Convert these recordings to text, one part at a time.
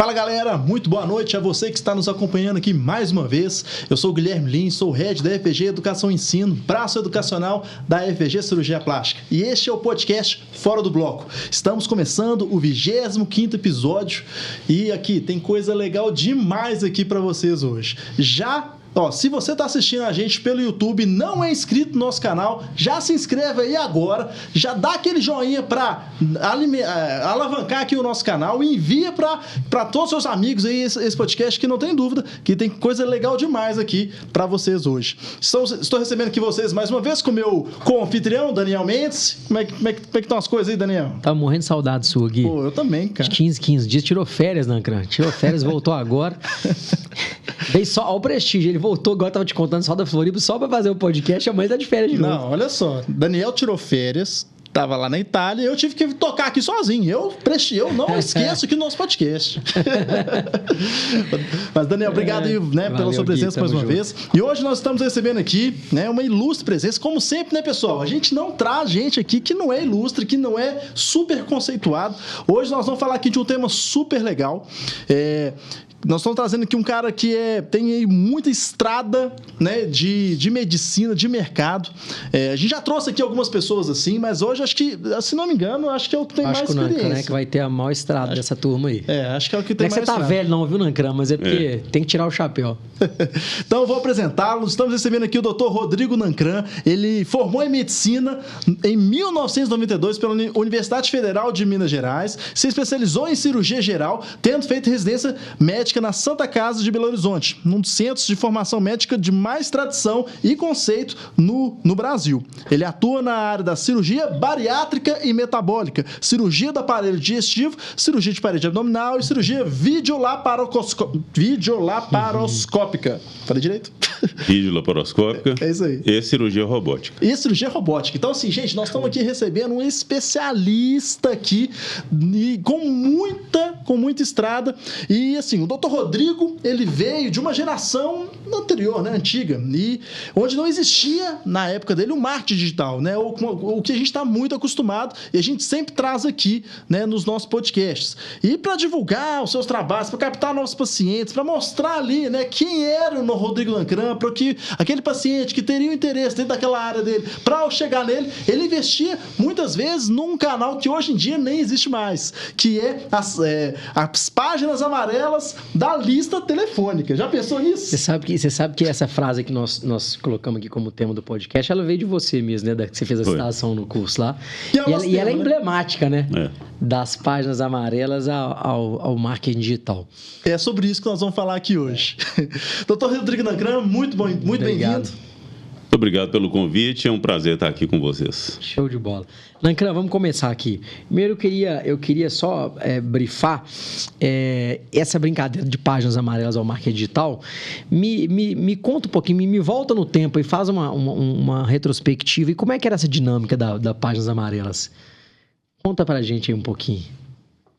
Fala galera, muito boa noite a você que está nos acompanhando aqui mais uma vez. Eu sou o Guilherme Lins, sou o Head da FG Educação e Ensino, braço educacional da FG Cirurgia Plástica. E este é o podcast Fora do Bloco. Estamos começando o 25º episódio e aqui tem coisa legal demais aqui para vocês hoje. Se você está assistindo a gente pelo YouTube e não é inscrito no nosso canal, já se inscreve aí agora, já dá aquele joinha para alavancar aqui o nosso canal e envia para todos os seus amigos aí esse podcast, que não tem dúvida que tem coisa legal demais aqui para vocês hoje. Estou recebendo aqui vocês mais uma vez com o meu co-anfitrião, Daniel Mendes. Como é que estão as coisas aí, Daniel? Tá morrendo de saudade sua, Gui. Pô, eu também, cara. 15 dias, tirou férias, Nancran. Tirou férias, voltou agora. Veio só ao prestígio, ele voltou, agora eu tava te contando só da Floripa, só pra fazer o podcast, amanhã tá de férias de novo. Não, olha só, Daniel tirou férias, tava lá na Itália, eu tive que tocar aqui sozinho. Eu não esqueço aqui no nosso podcast. Mas, Daniel, obrigado aí, pela sua presença mais uma vez. E hoje nós estamos recebendo aqui, uma ilustre presença, como sempre, pessoal? A gente não traz gente aqui que não é ilustre, que não é super conceituado. Hoje nós vamos falar aqui de um tema super legal. Nós estamos trazendo aqui um cara que tem aí muita estrada, de medicina, de mercado. A gente já trouxe aqui algumas pessoas assim, mas hoje acho que, se não me engano, acho que é o que tem mais experiência. Acho que o Nancran que vai ter a maior estrada dessa turma aí. Acho que é o que tem mais estrada. Não é que você tá velho não, viu, Nancran? Mas é porque tem que tirar o chapéu. Então eu vou apresentá-lo. Estamos recebendo aqui o Dr. Rodrigo Nancran. Ele formou em medicina em 1992 pela Universidade Federal de Minas Gerais. Se especializou em cirurgia geral, tendo feito residência médica na Santa Casa de Belo Horizonte, um dos centros de formação médica de mais tradição e conceito no Brasil. Ele atua na área da cirurgia bariátrica e metabólica, cirurgia do aparelho digestivo, cirurgia de parede abdominal e cirurgia videolaparoscópica. Falei direito? Videolaparoscópica. É isso aí. E cirurgia robótica. Então, assim, gente, nós estamos aqui recebendo um especialista aqui e com muita estrada. E, assim, o Dr. Rodrigo, ele veio de uma geração anterior, antiga, e onde não existia, na época dele, o marketing digital, o que a gente está muito acostumado e a gente sempre traz aqui, nos nossos podcasts. E para divulgar os seus trabalhos, para captar novos pacientes, para mostrar ali, quem era o Rodrigo Nancran, para que aquele paciente que teria um interesse dentro daquela área dele, para ao chegar nele, ele investia muitas vezes num canal que hoje em dia nem existe mais, que é as páginas amarelas da lista telefônica. Já pensou nisso? Você sabe que essa frase que nós colocamos aqui como tema do podcast, ela veio de você mesmo, que você fez a citação no curso lá. E ela é emblemática, das páginas amarelas ao marketing digital. É sobre isso que nós vamos falar aqui hoje. Doutor Rodrigo Nancran, muito bem-vindo. Muito obrigado pelo convite, é um prazer estar aqui com vocês. Show de bola. Nancran, vamos começar aqui. Primeiro, eu queria só brifar essa brincadeira de páginas amarelas ao marketing digital. Me conta um pouquinho, me volta no tempo e faz uma retrospectiva. E como é que era essa dinâmica da páginas amarelas? Conta pra gente aí um pouquinho.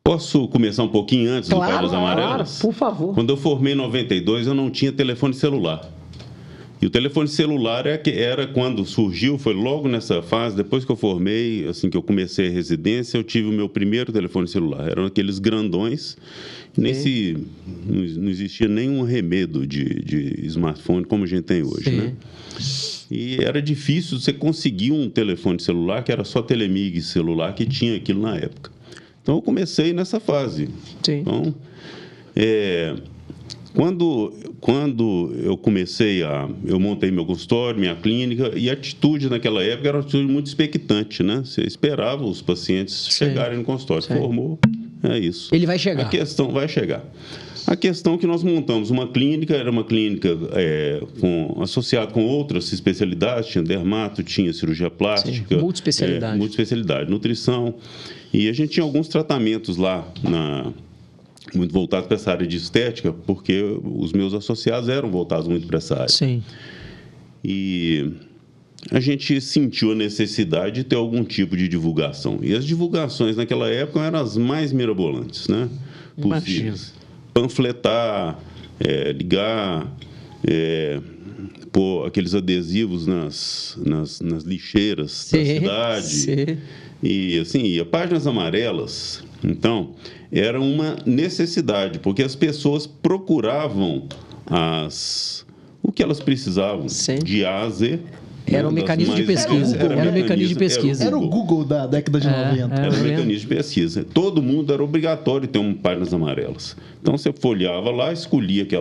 Posso começar um pouquinho antes do Páginas Amarelas? Claro, por favor. Quando eu formei em 92, eu não tinha telefone celular. E o telefone celular era quando surgiu, foi logo nessa fase, depois que eu formei, assim que eu comecei a residência, eu tive o meu primeiro telefone celular. Eram aqueles grandões, não existia nenhum arremedo de smartphone como a gente tem hoje, E era difícil você conseguir um telefone celular, que era só Telemig celular, que tinha aquilo na época. Então, eu comecei nessa fase. Sim. Então, quando eu comecei eu montei meu consultório, minha clínica, e a atitude naquela época era uma atitude muito expectante, Você esperava os pacientes chegarem no consultório. Formou, é isso. Ele vai chegar. A questão vai chegar. A questão é que nós montamos uma clínica, era uma clínica associada com outras especialidades, tinha dermato, tinha cirurgia plástica. Multiespecialidade. Multiespecialidade, nutrição. E a gente tinha alguns tratamentos lá, muito voltados para essa área de estética, porque os meus associados eram voltados muito para essa área. Sim. E a gente sentiu a necessidade de ter algum tipo de divulgação. E as divulgações naquela época eram as mais mirabolantes, Imagina. Panfletar, ligar, pôr aqueles adesivos nas lixeiras da cidade. Sim. E assim, páginas amarelas, então, era uma necessidade, porque as pessoas procuravam o que elas precisavam, Sim. de A a Z. Era um mecanismo de pesquisa. Era um mecanismo de pesquisa. Era o Google da década de 90. Era um mecanismo de pesquisa. Todo mundo era obrigatório ter páginas amarelas. Então, você folheava lá, escolhia o que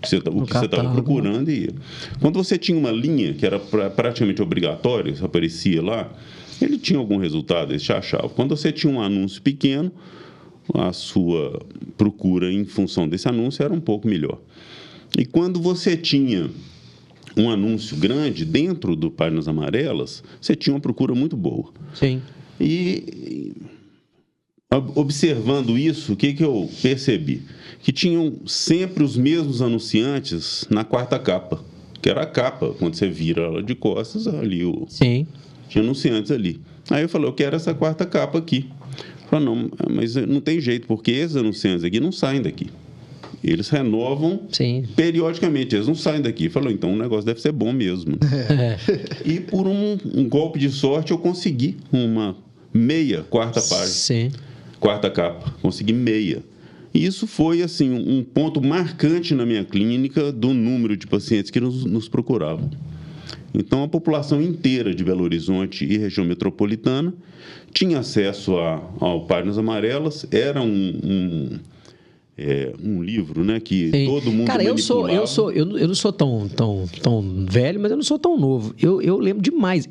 você estava procurando e ia. Quando você tinha uma linha que era praticamente obrigatória, isso aparecia lá, ele tinha algum resultado, ele te achava. Quando você tinha um anúncio pequeno, a sua procura em função desse anúncio era um pouco melhor. E quando você tinha um anúncio grande dentro do Páginas Amarelas, você tinha uma procura muito boa. Sim. E observando isso, o que eu percebi? Que tinham sempre os mesmos anunciantes na quarta capa, que era a capa, quando você vira ela de costas, ali Sim. tinha anunciantes ali. Aí eu falei, eu quero essa quarta capa aqui. Eu falei, não, mas não tem jeito, porque esses anunciantes aqui não saem daqui. Eles renovam periodicamente, eles não saem daqui. Falou, então o negócio deve ser bom mesmo. E por um golpe de sorte eu consegui uma meia quarta página. Sim. Quarta capa, consegui meia. E isso foi assim um ponto marcante na minha clínica do número de pacientes que nos procuravam. Então a população inteira de Belo Horizonte e região metropolitana tinha acesso ao Páginas Amarelas, era um livro, né, que todo mundo Cara, eu não sou tão velho, mas eu não sou tão novo. Eu lembro demais.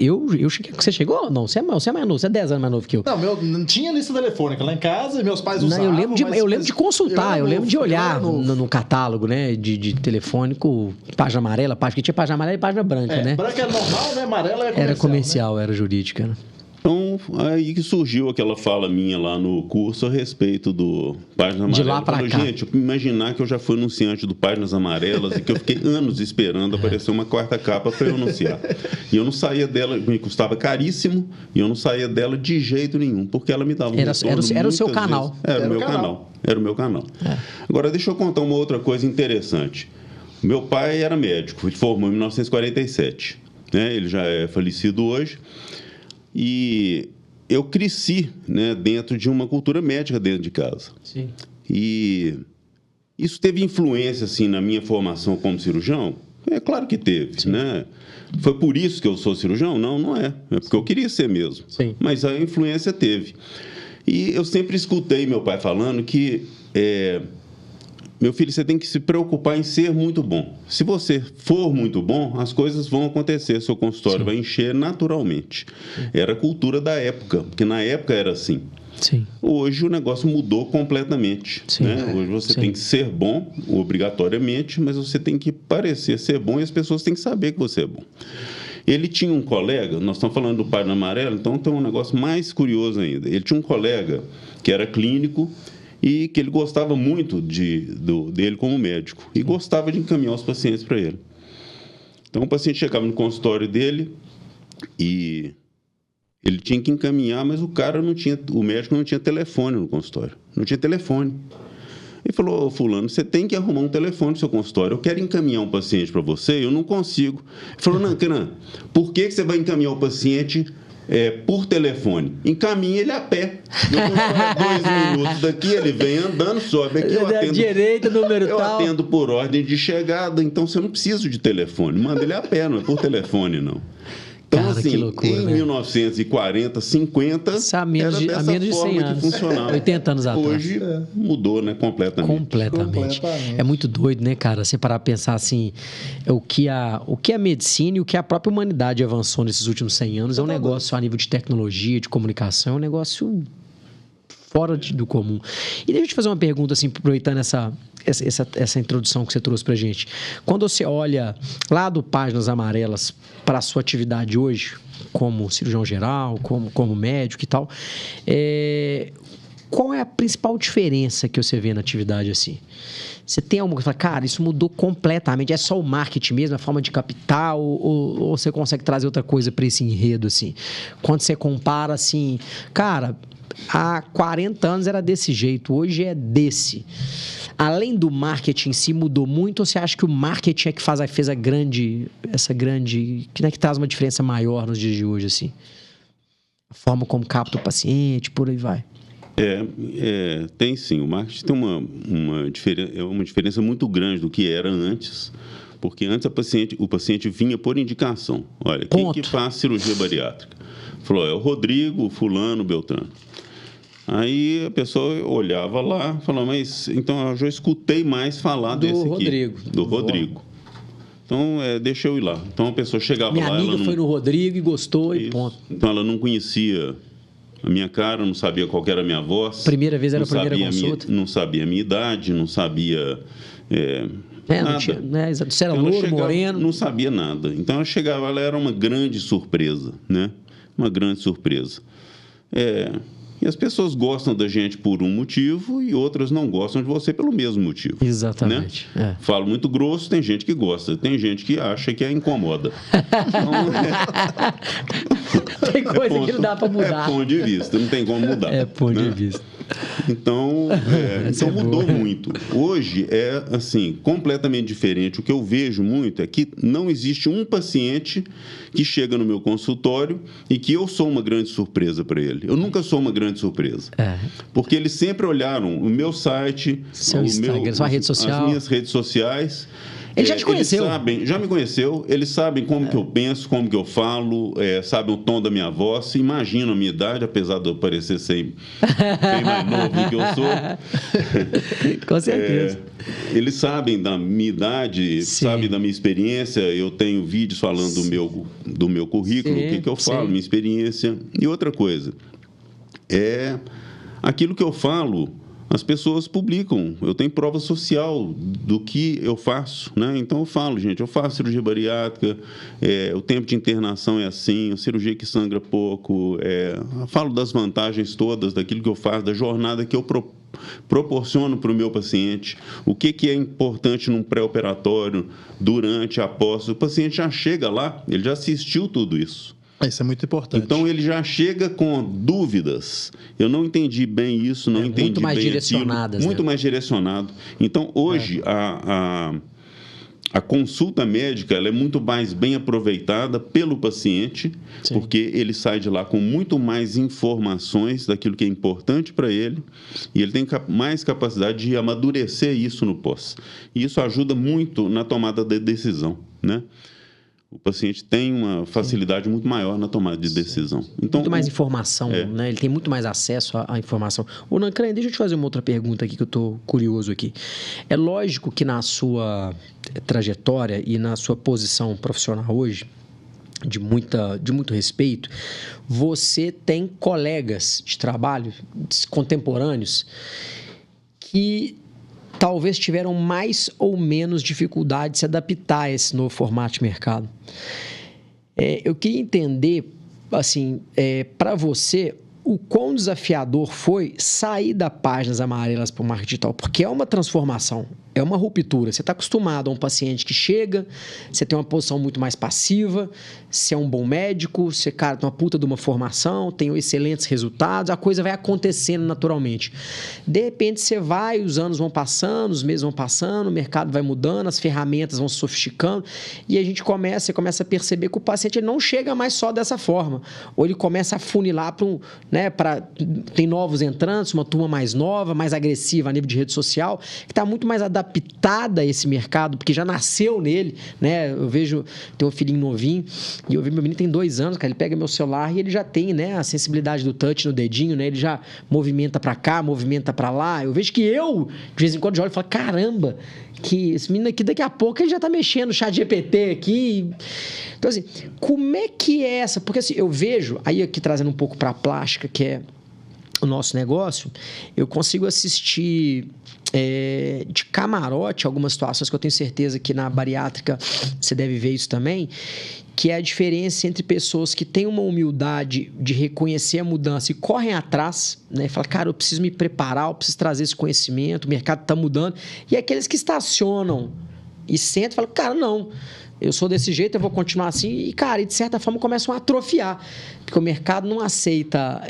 Você chegou? Não, você é mais novo, você é 10 anos mais novo que eu. Não tinha lista telefônica lá em casa, meus pais usavam. Eu lembro de consultar, eu lembro de olhar no catálogo, né, de telefônico, página amarela, que tinha página amarela e página branca, né? Branca era normal, né? Amarela era comercial, né? Era jurídica, né? Então, aí que surgiu aquela fala minha lá no curso a respeito do Páginas Amarelas. De lá para cá. Gente, imaginar que eu já fui anunciante do Páginas Amarelas e que eu fiquei anos esperando aparecer uma quarta capa para eu anunciar. E eu não saía dela, me custava caríssimo, e eu não saía dela de jeito nenhum, porque ela me dava Era o seu canal. Era o meu canal. Agora, deixa eu contar uma outra coisa interessante. Meu pai era médico, ele formou em 1947. Né? Ele já é falecido hoje. E eu cresci, né, dentro de uma cultura médica dentro de casa. Sim. E isso teve influência assim, na minha formação como cirurgião? É claro que teve. Né? Foi por isso que eu sou cirurgião? Não, não é. É porque eu queria ser mesmo. Sim. Mas a influência teve. E eu sempre escutei meu pai falando que... meu filho, você tem que se preocupar em ser muito bom. Se você for muito bom, as coisas vão acontecer. Seu consultório vai encher naturalmente. Era a cultura da época, porque na época era assim. Sim. Hoje o negócio mudou completamente. Né? Hoje você tem que ser bom, obrigatoriamente, mas você tem que parecer ser bom e as pessoas têm que saber que você é bom. Ele tinha um colega, nós estamos falando do Página Amarela, então tem um negócio mais curioso ainda. Ele tinha um colega que era clínico, e que ele gostava muito dele como médico e gostava de encaminhar os pacientes para ele. Então, o paciente chegava no consultório dele e ele tinha que encaminhar, mas o médico não tinha telefone no consultório, não tinha telefone. Ele falou, fulano, você tem que arrumar um telefone no seu consultório, eu quero encaminhar um paciente para você, eu não consigo. Ele falou, Nancanã, por que você vai encaminhar o paciente por telefone? Encaminha ele a pé. Meu consultório é 2 minutos daqui, ele vem andando, sobe aqui, eu atendo. Direita, número eu tal. atendo por ordem de chegada, então você não precisa de telefone. Manda ele a pé, não é por telefone, não. Então, cara, assim, loucura, em 1940, 50, há menos era dessa de 100 forma anos. que funcionava. 80 anos atrás. Hoje mudou, né? Completamente. É muito doido, né, cara? Você parar a pensar assim, o que a medicina e o que a própria humanidade avançou nesses últimos 100 anos é um negócio a nível de tecnologia, de comunicação, é um negócio fora do comum. E deixa eu te fazer uma pergunta, assim, aproveitando essa introdução que você trouxe pra gente. Quando você olha lá do Páginas Amarelas para a sua atividade hoje, como cirurgião geral, como médico e tal, qual é a principal diferença que você vê na atividade assim? Você tem alguma coisa que fala, cara, isso mudou completamente, é só o marketing mesmo, a forma de capital, ou você consegue trazer outra coisa para esse enredo, assim? Quando você compara, assim, cara, há 40 anos era desse jeito, hoje é desse. além do marketing em si, mudou muito? Ou você acha que o marketing é que fez essa grande... que traz uma diferença maior nos dias de hoje, assim? A forma como capta o paciente, por aí vai. Tem sim. O marketing tem uma diferença muito grande do que era antes, porque antes o paciente vinha por indicação. Olha, quem que faz cirurgia bariátrica? Falou, é o Rodrigo, fulano, Beltrano. Aí a pessoa olhava lá e falava, mas então eu já escutei mais falar desse aqui. Do Rodrigo. Então, deixa eu ir lá. Então a pessoa chegava lá... Minha amiga foi no Rodrigo e gostou e ponto. Então ela não conhecia a minha cara, não sabia qual era a minha voz. Primeira vez era a primeira consulta. Não sabia a minha idade, não sabia nada. Não tinha, se era louro, moreno. Não sabia nada. Então ela chegava, ela era uma grande surpresa, né? Uma grande surpresa. E as pessoas gostam da gente por um motivo e outras não gostam de você pelo mesmo motivo. Exatamente. Né? Falo muito grosso, tem gente que gosta, tem gente que acha que incomoda. Então, tem coisa que não dá para mudar. É ponto de vista, não tem como mudar. É ponto de vista. Então, então mudou muito. Hoje é assim, completamente diferente. O que eu vejo muito é que não existe um paciente que chega no meu consultório e que eu sou uma grande surpresa para ele. Eu nunca sou uma grande surpresa. Porque eles sempre olharam o meu site, sua rede social, as minhas redes sociais. Ele já te conheceu? Já me conheceu, eles sabem como que eu penso, como que eu falo, sabem o tom da minha voz, imaginam a minha idade, apesar de eu parecer ser bem mais novo do que eu sou. Com certeza. Eles sabem da minha idade, sabem da minha experiência, eu tenho vídeos falando do meu currículo, o que eu falo, minha experiência. E outra coisa, aquilo que eu falo... As pessoas publicam, eu tenho prova social do que eu faço, né? Então eu falo, gente, eu faço cirurgia bariátrica, o tempo de internação é assim, a cirurgia que sangra pouco, eu falo das vantagens todas, daquilo que eu faço, da jornada que eu proporciono para o meu paciente, o que é importante num pré-operatório, durante, após. O paciente já chega lá, ele já assistiu tudo isso. Isso é muito importante. Então, ele já chega com dúvidas. Eu não entendi bem isso, não entendi muito mais bem direcionadas. Muito mais direcionado. Então, hoje, a consulta médica ela é muito mais bem aproveitada pelo paciente, porque ele sai de lá com muito mais informações daquilo que é importante para ele e ele tem mais capacidade de amadurecer isso no pós. E isso ajuda muito na tomada de decisão, né? O paciente tem uma facilidade muito maior na tomada de decisão. Então, muito mais informação, né? Ele tem muito mais acesso à informação. Ô, Nancran, deixa eu te fazer uma outra pergunta aqui que eu estou curioso aqui. É lógico que na sua trajetória e na sua posição profissional hoje, de muito respeito, você tem colegas de trabalho contemporâneos que talvez tiveram mais ou menos dificuldade de se adaptar a esse novo formato de mercado. Eu queria entender, assim, para você, o quão desafiador foi sair da Páginas Amarelas para o marketing digital, porque é uma transformação, é uma ruptura. Você está acostumado a um paciente que chega, você tem uma posição muito mais passiva, você é um bom médico, você, cara, tem uma puta de uma formação, tem excelentes resultados, a coisa vai acontecendo naturalmente. De repente, você vai, os anos vão passando, os meses vão passando, o mercado vai mudando, as ferramentas vão se sofisticando, e você começa a perceber que o paciente ele não chega mais só dessa forma, ou ele começa a funilar tem novos entrantes, uma turma mais nova, mais agressiva a nível de rede social, que está muito mais adaptada a esse mercado, porque já nasceu nele, né? Eu vejo, tem um filhinho novinho, e eu vi meu menino tem 2 anos, cara, ele pega meu celular e ele já tem, né, a sensibilidade do touch no dedinho, né? Ele já movimenta para cá, movimenta para lá. Eu vejo que de vez em quando, olho e falo, caramba, que esse menino aqui, daqui a pouco, ele já tá mexendo no ChatGPT aqui. Então, assim, como é que é essa? Porque, assim, eu vejo, aí aqui trazendo um pouco para a plástica, que é o nosso negócio, eu consigo assistir de camarote algumas situações que eu tenho certeza que na bariátrica você deve ver isso também, que é a diferença entre pessoas que têm uma humildade de reconhecer a mudança e correm atrás, né? Fala, cara, eu preciso me preparar, eu preciso trazer esse conhecimento, o mercado está mudando, e aqueles que estacionam e sentam e falam, cara, não, eu sou desse jeito, eu vou continuar assim. E, cara, de certa forma começam a atrofiar. Porque o mercado não aceita...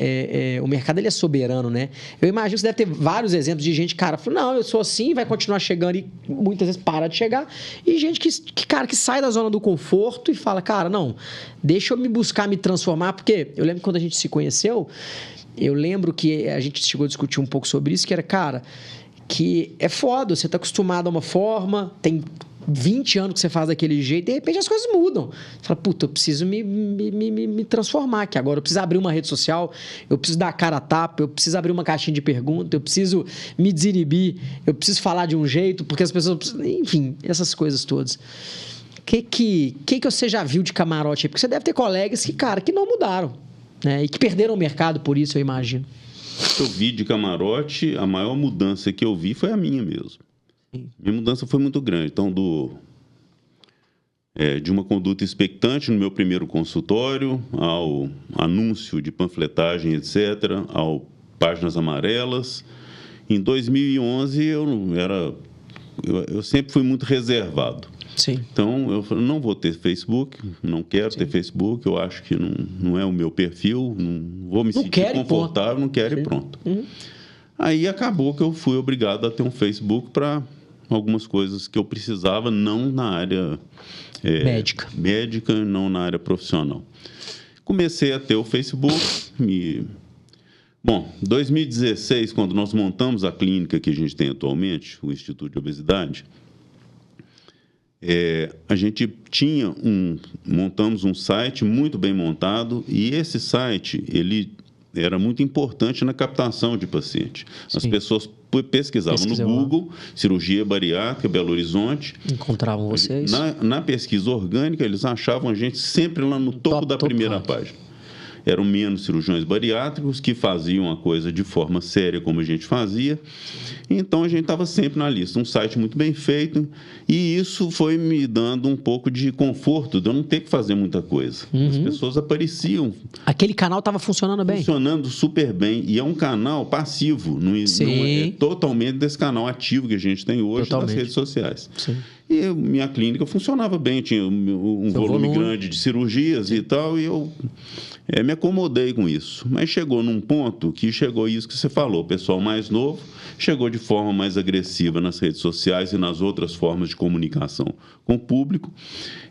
o mercado, ele é soberano, né? Eu imagino que você deve ter vários exemplos de gente, cara, falou, não, eu sou assim, vai continuar chegando e muitas vezes para de chegar. E gente que sai da zona do conforto e fala, cara, não, deixa eu me buscar me transformar. Porque eu lembro que quando a gente se conheceu, eu lembro que a gente chegou a discutir um pouco sobre isso, que era, cara, que é foda, você tá acostumado a uma forma, tem 20 anos que você faz daquele jeito, de repente as coisas mudam. Você fala, puta, eu preciso me transformar aqui agora, eu preciso abrir uma rede social, eu preciso dar a cara a tapa, eu preciso abrir uma caixinha de pergunta, eu preciso me desinibir, eu preciso falar de um jeito, porque as pessoas precisam... Enfim, essas coisas todas. O que você já viu de camarote aí? Porque você deve ter colegas que, cara, que não mudaram, né? E que perderam o mercado por isso, eu imagino. Eu vi de camarote, a maior mudança que eu vi foi a minha mesmo. Minha mudança foi muito grande. Então, de uma conduta expectante no meu primeiro consultório, ao anúncio de panfletagem, etc., ao Páginas Amarelas. Em 2011, eu sempre fui muito reservado. Sim. Então, eu falei, não vou ter Facebook, não quero ter Facebook, eu acho que não é o meu perfil, não vou me sentir confortável, não quero e pronto. Aí acabou que eu fui obrigado a ter um Facebook para algumas coisas que eu precisava, não na área médica, não na área profissional. Comecei a ter o Facebook. Bom, 2016, quando nós montamos a clínica que a gente tem atualmente, o Instituto de Obesidade, a gente montamos um site muito bem montado, e esse site, ele era muito importante na captação de pacientes. Sim. As pessoas pesquisavam no Google, cirurgia bariátrica, Belo Horizonte. Encontravam vocês? Na pesquisa orgânica, eles achavam a gente sempre lá no topo da primeira página. Eram menos cirurgiões bariátricos que faziam a coisa de forma séria, como a gente fazia. Então, a gente estava sempre na lista. Um site muito bem feito. E isso foi me dando um pouco de conforto de eu não ter que fazer muita coisa. As pessoas apareciam. Aquele canal estava funcionando bem? Funcionando super bem. E é um canal passivo. Não é totalmente desse canal ativo que a gente tem hoje nas redes sociais. Sim. E minha clínica funcionava bem. Tinha um volume grande de cirurgias e tal. E eu... me acomodei com isso, mas chegou num ponto que chegou isso que você falou, o pessoal mais novo chegou de forma mais agressiva nas redes sociais e nas outras formas de comunicação com o público,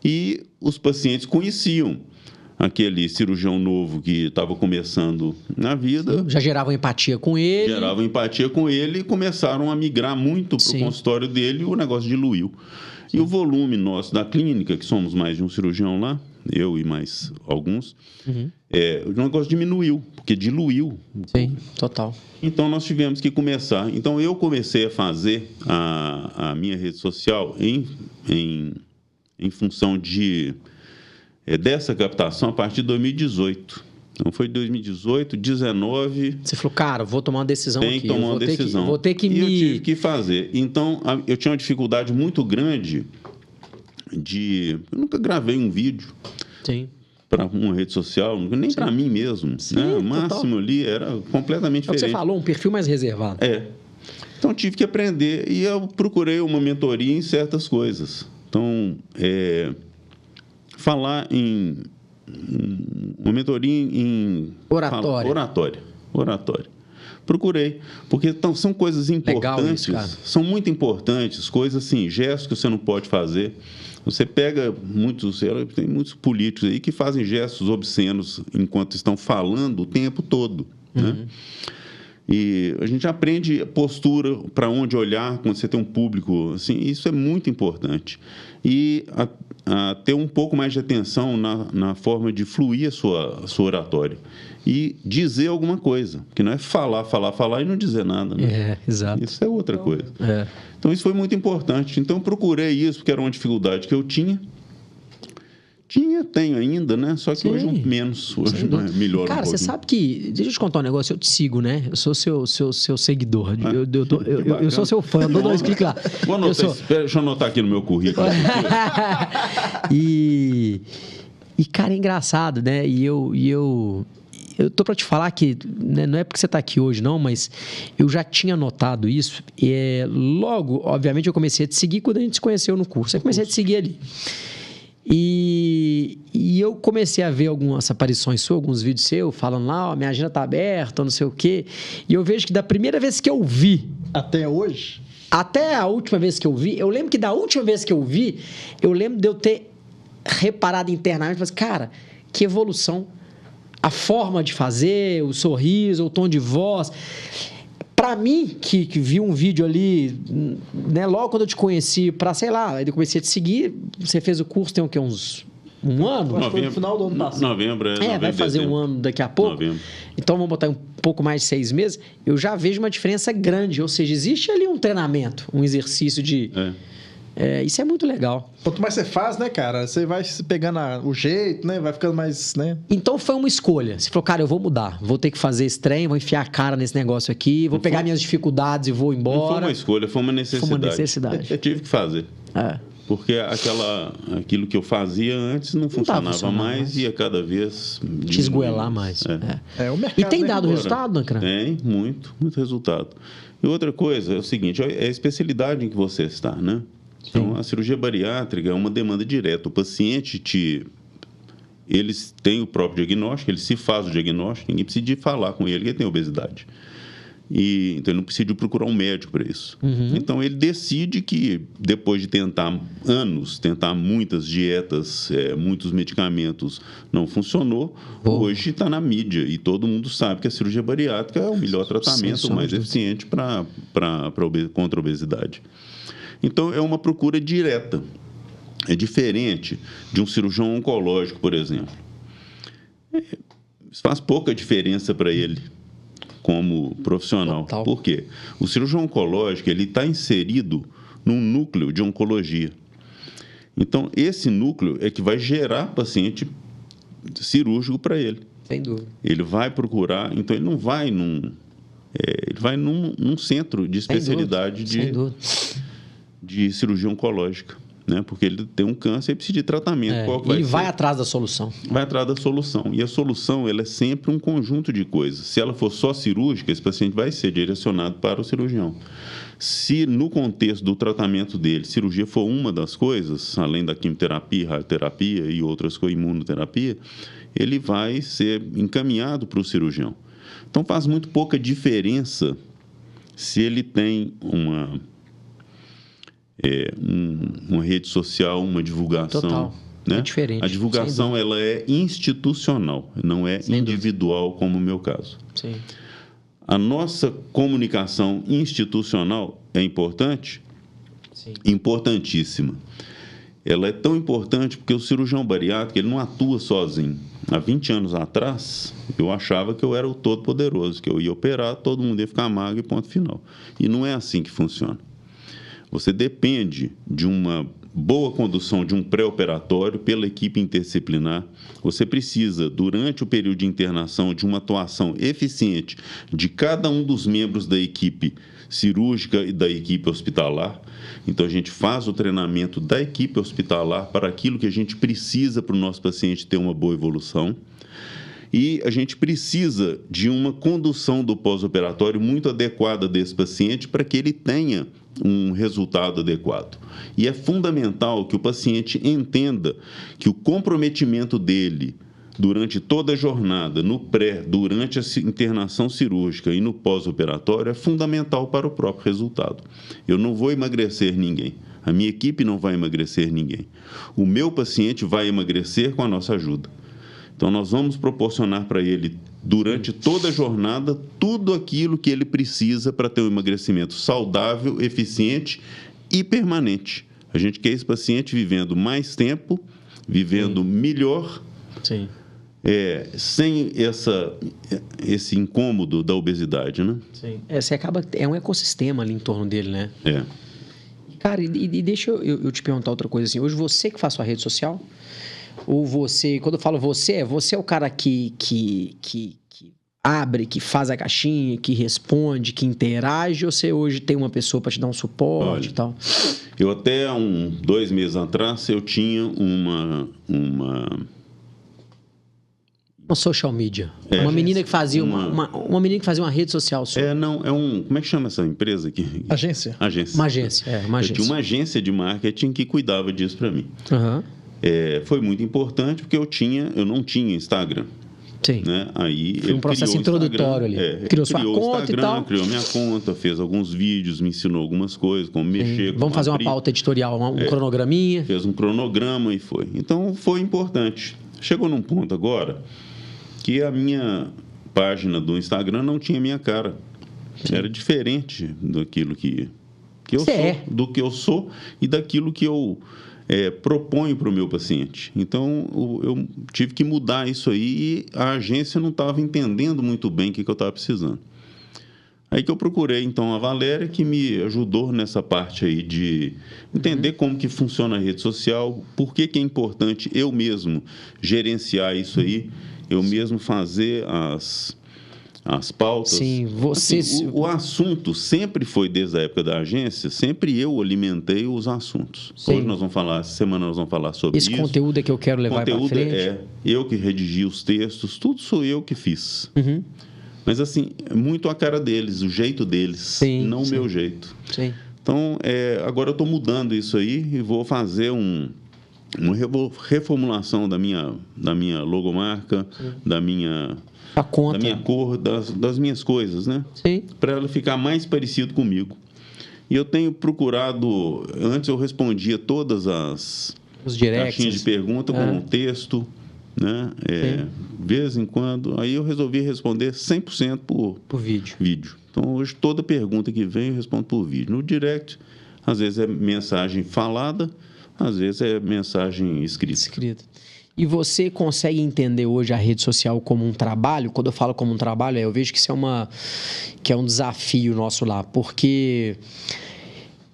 e os pacientes conheciam aquele cirurgião novo que estava começando na vida. Já geravam empatia com ele. E começaram a migrar muito para o consultório dele, e o negócio diluiu. E o volume nosso da clínica, que somos mais de um cirurgião lá, eu e mais alguns, o negócio diminuiu, porque diluiu. Sim, total. Então, nós tivemos que começar. Então, eu comecei a fazer a minha rede social em função dessa captação a partir de 2018. Então, foi 2018, 2019... Você falou, cara, vou tomar uma decisão aqui. Tem que tomar uma decisão. Vou ter que eu tive que fazer. Então, eu tinha uma dificuldade muito grande eu nunca gravei um vídeo para uma rede social, nem para mim mesmo. Sim, né? O máximo ali era completamente diferente. Você falou, um perfil mais reservado. Então, tive que aprender, e eu procurei uma mentoria em certas coisas. Então, falar em... uma mentoria em... Oratória. Procurei, porque são coisas importantes. Legal isso, são muito importantes, coisas assim, gestos que você não pode fazer. Você pega tem muitos políticos aí que fazem gestos obscenos enquanto estão falando o tempo todo, né? E a gente aprende postura, para onde olhar quando você tem um público, assim, isso é muito importante. E a ter um pouco mais de atenção na forma de fluir a sua oratória. E dizer alguma coisa, que não é falar e não dizer nada, né? Exato. Isso é outra coisa. Então, isso foi muito importante. Então, eu procurei isso, porque era uma dificuldade que eu tinha. Tenho ainda, né? Só que hoje menos. Hoje melhor. Cara, você sabe que... Deixa eu te contar um negócio. Eu te sigo, né? Eu sou seu seguidor. Eu sou seu fã. Dou 2 cliques lá. Deixa eu anotar aqui no meu currículo. E, cara, é engraçado, né? E eu tô para te falar que, né, não é porque você está aqui hoje, não, mas eu já tinha notado isso. Logo, obviamente, eu comecei a te seguir quando a gente se conheceu no curso. Eu comecei a te seguir ali. E eu comecei a ver algumas aparições suas, alguns vídeos seus, falando lá, ó, minha agenda tá aberta, não sei o quê. E eu vejo que da primeira vez que eu vi... Até hoje? Até a última vez que eu vi, eu lembro que da última vez que eu vi, eu lembro de eu ter reparado internamente, mas, cara, que evolução. A forma de fazer, o sorriso, o tom de voz. Pra mim, que vi um vídeo ali, né, logo quando eu te conheci, sei lá, eu comecei a te seguir, você fez o curso, tem o quê, um ano? Acho que foi no final do ano passado. Novembro, novembro, vai fazer dezembro. um ano daqui a pouco. Novembro. Então, vamos botar um pouco mais de 6 meses. Eu já vejo uma diferença grande. Ou seja, existe ali um treinamento, um exercício de... isso é muito legal. Quanto mais você faz, né, cara? Você vai pegando o jeito, né? Vai ficando mais, né? Então, foi uma escolha. Você falou, cara, eu vou mudar. Vou ter que fazer esse trem, vou enfiar a cara nesse negócio aqui, vou pegar minhas dificuldades e vou embora. Não foi uma escolha, foi uma necessidade. Foi uma necessidade. Eu tive que fazer. Porque aquilo que eu fazia antes não funcionava mais e a cada vez... Te esgoelar mais. O mercado, e tem dado agora. resultado, Dancran? Tem, muito resultado. E outra coisa é o seguinte, é a especialidade em que você está, né? Então, a cirurgia bariátrica é uma demanda direta. O paciente eles têm o próprio diagnóstico, ele se faz o diagnóstico, ninguém precisa de falar com ele que ele tem obesidade. Então, ele não precisa de procurar um médico para isso. Então, ele decide que, depois de tentar muitas dietas, muitos medicamentos, não funcionou, hoje está na mídia e todo mundo sabe que a cirurgia bariátrica é o melhor tratamento, o mais eficiente contra a obesidade. Então, é uma procura direta. É diferente de um cirurgião oncológico, por exemplo. Isso faz pouca diferença para ele como profissional. Total. Por quê? O cirurgião oncológico ele está inserido num núcleo de oncologia. Então, esse núcleo é que vai gerar paciente cirúrgico para ele. Sem dúvida. Ele vai procurar... Então, ele não vai ele vai num centro de especialidade de cirurgia oncológica, né? Porque ele tem um câncer e precisa de tratamento. Qual que ele vai atrás da solução. Vai atrás da solução. E a solução ela é sempre um conjunto de coisas. Se ela for só cirúrgica, esse paciente vai ser direcionado para o cirurgião. Se no contexto do tratamento dele, cirurgia for uma das coisas, além da quimioterapia, radioterapia e outras coisas, imunoterapia, ele vai ser encaminhado para o cirurgião. Então faz muito pouca diferença se ele tem uma rede social, uma divulgação. Total. Né? É diferente. A divulgação ela é institucional, não é individual, como o meu caso. Sim. A nossa comunicação institucional é importante? Sim. Importantíssima. Ela é tão importante porque o cirurgião bariátrico ele não atua sozinho. Há 20 anos atrás, eu achava que eu era o todo-poderoso, que eu ia operar, todo mundo ia ficar magro e ponto final. E não é assim que funciona. Você depende de uma boa condução de um pré-operatório pela equipe interdisciplinar. Você precisa, durante o período de internação, de uma atuação eficiente de cada um dos membros da equipe cirúrgica e da equipe hospitalar. Então, a gente faz o treinamento da equipe hospitalar para aquilo que a gente precisa para o nosso paciente ter uma boa evolução. E a gente precisa de uma condução do pós-operatório muito adequada desse paciente para que ele tenha um resultado adequado. E é fundamental que o paciente entenda que o comprometimento dele durante toda a jornada, no pré, durante a internação cirúrgica e no pós-operatório, é fundamental para o próprio resultado. Eu não vou emagrecer ninguém. A minha equipe não vai emagrecer ninguém. O meu paciente vai emagrecer com a nossa ajuda. Então, nós vamos proporcionar para ele, durante toda a jornada, tudo aquilo que ele precisa para ter um emagrecimento saudável, eficiente e permanente. A gente quer esse paciente vivendo mais tempo, vivendo melhor, sem esse incômodo da obesidade, né? Sim. Você acaba... É um ecossistema ali em torno dele, né? Cara, e deixa eu te perguntar outra coisa assim. Hoje, você que faz sua rede social... Ou você, quando eu falo você é o cara que abre, que faz a caixinha, que responde, que interage, ou você hoje tem uma pessoa para te dar um suporte e tal? Eu até 2 meses atrás, eu tinha uma social media. Uma menina que fazia uma menina que fazia uma rede social sua. Como é que chama essa empresa aqui? Agência. Uma agência. Eu tinha uma agência de marketing que cuidava disso para mim. foi muito importante porque eu não tinha Instagram. Sim. Né? Aí foi um processo introdutório ali. Criou sua conta e tal. Criou minha conta, fez alguns vídeos, me ensinou algumas coisas, como mexer. Vamos fazer uma pauta editorial, um cronograminha. Fez um cronograma e foi. Então, foi importante. Chegou num ponto agora que a minha página do Instagram não tinha minha cara. Sim. Era diferente daquilo que eu sou, do que eu sou e daquilo que eu proponho para o meu paciente. Então, eu tive que mudar isso aí e a agência não estava entendendo muito bem o que eu estava precisando. Aí que eu procurei, então, a Valéria, que me ajudou nessa parte aí de entender como que funciona a rede social, por que é importante eu mesmo gerenciar isso aí, eu mesmo fazer as pautas. Sim, você... Assim, o assunto sempre foi, desde a época da agência, sempre eu alimentei os assuntos. Sim. Hoje nós vamos falar, essa semana nós vamos falar sobre isso. Esse conteúdo é que eu quero levar para frente. Eu que redigi os textos, tudo sou eu que fiz. Uhum. Mas, assim, é muito a cara deles, o jeito deles, sim, não o meu jeito. Sim. Então, agora eu estou mudando isso aí e vou fazer uma reformulação da minha logomarca, da minha cor, das minhas coisas, né? Sim. Para ela ficar mais parecido comigo. E eu tenho procurado... Antes eu respondia todas as caixinhas de pergunta com um texto, né? De vez em quando. Aí eu resolvi responder 100% por vídeo. Então, hoje, toda pergunta que vem, eu respondo por vídeo. No direct, às vezes é mensagem falada, às vezes é mensagem escrita. E você consegue entender hoje a rede social como um trabalho? Quando eu falo como um trabalho, eu vejo que isso é um desafio nosso lá, porque,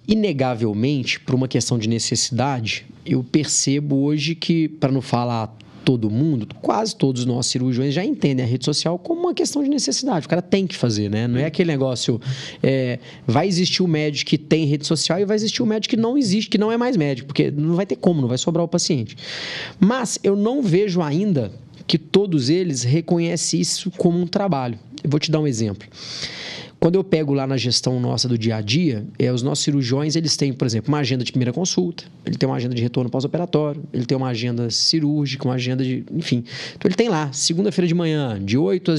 inegavelmente, por uma questão de necessidade, eu percebo hoje que, para não falar todo mundo, quase todos os nossos cirurgiões já entendem a rede social como uma questão de necessidade. O cara tem que fazer, né? Não é aquele negócio... vai existir o médico que tem rede social e vai existir o médico que não existe, que não é mais médico, porque não vai ter como, não vai sobrar o paciente. Mas eu não vejo ainda que todos eles reconhecem isso como um trabalho. Eu vou te dar um exemplo. Quando eu pego lá na gestão nossa do dia a dia, os nossos cirurgiões, eles têm, por exemplo, uma agenda de primeira consulta, ele tem uma agenda de retorno pós-operatório, ele tem uma agenda cirúrgica, uma agenda de... Enfim. Então, ele tem lá, segunda-feira de manhã, de 8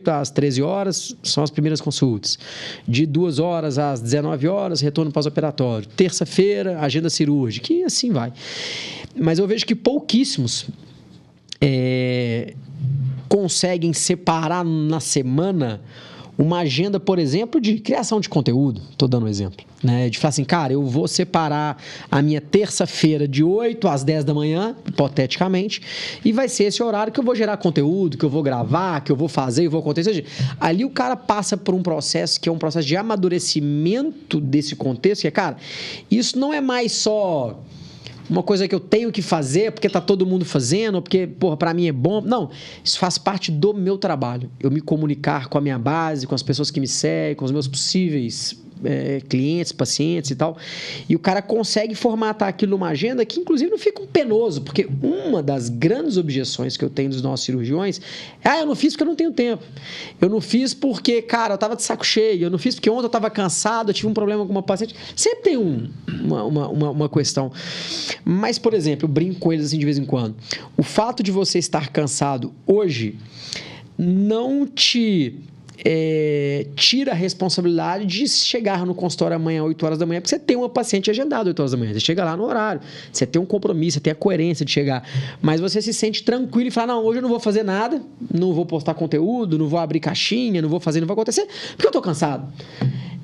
às 13 horas, são as primeiras consultas. De 2 horas às 19 horas, retorno pós-operatório. Terça-feira, agenda cirúrgica, e assim vai. Mas eu vejo que pouquíssimos conseguem separar na semana uma agenda, por exemplo, de criação de conteúdo. Estou dando um exemplo. Né? De falar assim, cara, eu vou separar a minha terça-feira de 8 às 10 da manhã, hipoteticamente, e vai ser esse horário que eu vou gerar conteúdo, que eu vou gravar, que eu vou fazer e vou acontecer. Ali o cara passa por um processo que é um processo de amadurecimento desse contexto, que é, cara, isso não é mais só uma coisa que eu tenho que fazer porque tá todo mundo fazendo, ou porque, porra, pra mim é bom. Não, isso faz parte do meu trabalho. Eu me comunicar com a minha base, com as pessoas que me seguem, com os meus possíveis clientes, pacientes e tal. E o cara consegue formatar aquilo numa agenda que, inclusive, não fica um penoso, porque uma das grandes objeções que eu tenho dos nossos cirurgiões é: eu não fiz porque eu não tenho tempo. Eu não fiz porque, cara, eu tava de saco cheio. Eu não fiz porque ontem eu tava cansado, eu tive um problema com uma paciente. Sempre tem uma questão. Mas, por exemplo, eu brinco com eles assim de vez em quando. O fato de você estar cansado hoje não te tira a responsabilidade de chegar no consultório amanhã às 8 horas da manhã, porque você tem uma paciente agendada às 8 horas da manhã, você chega lá no horário, você tem um compromisso, você tem a coerência de chegar, mas você se sente tranquilo e fala: não, hoje eu não vou fazer nada, não vou postar conteúdo, não vou abrir caixinha, não vou fazer, não vai acontecer, porque eu estou cansado.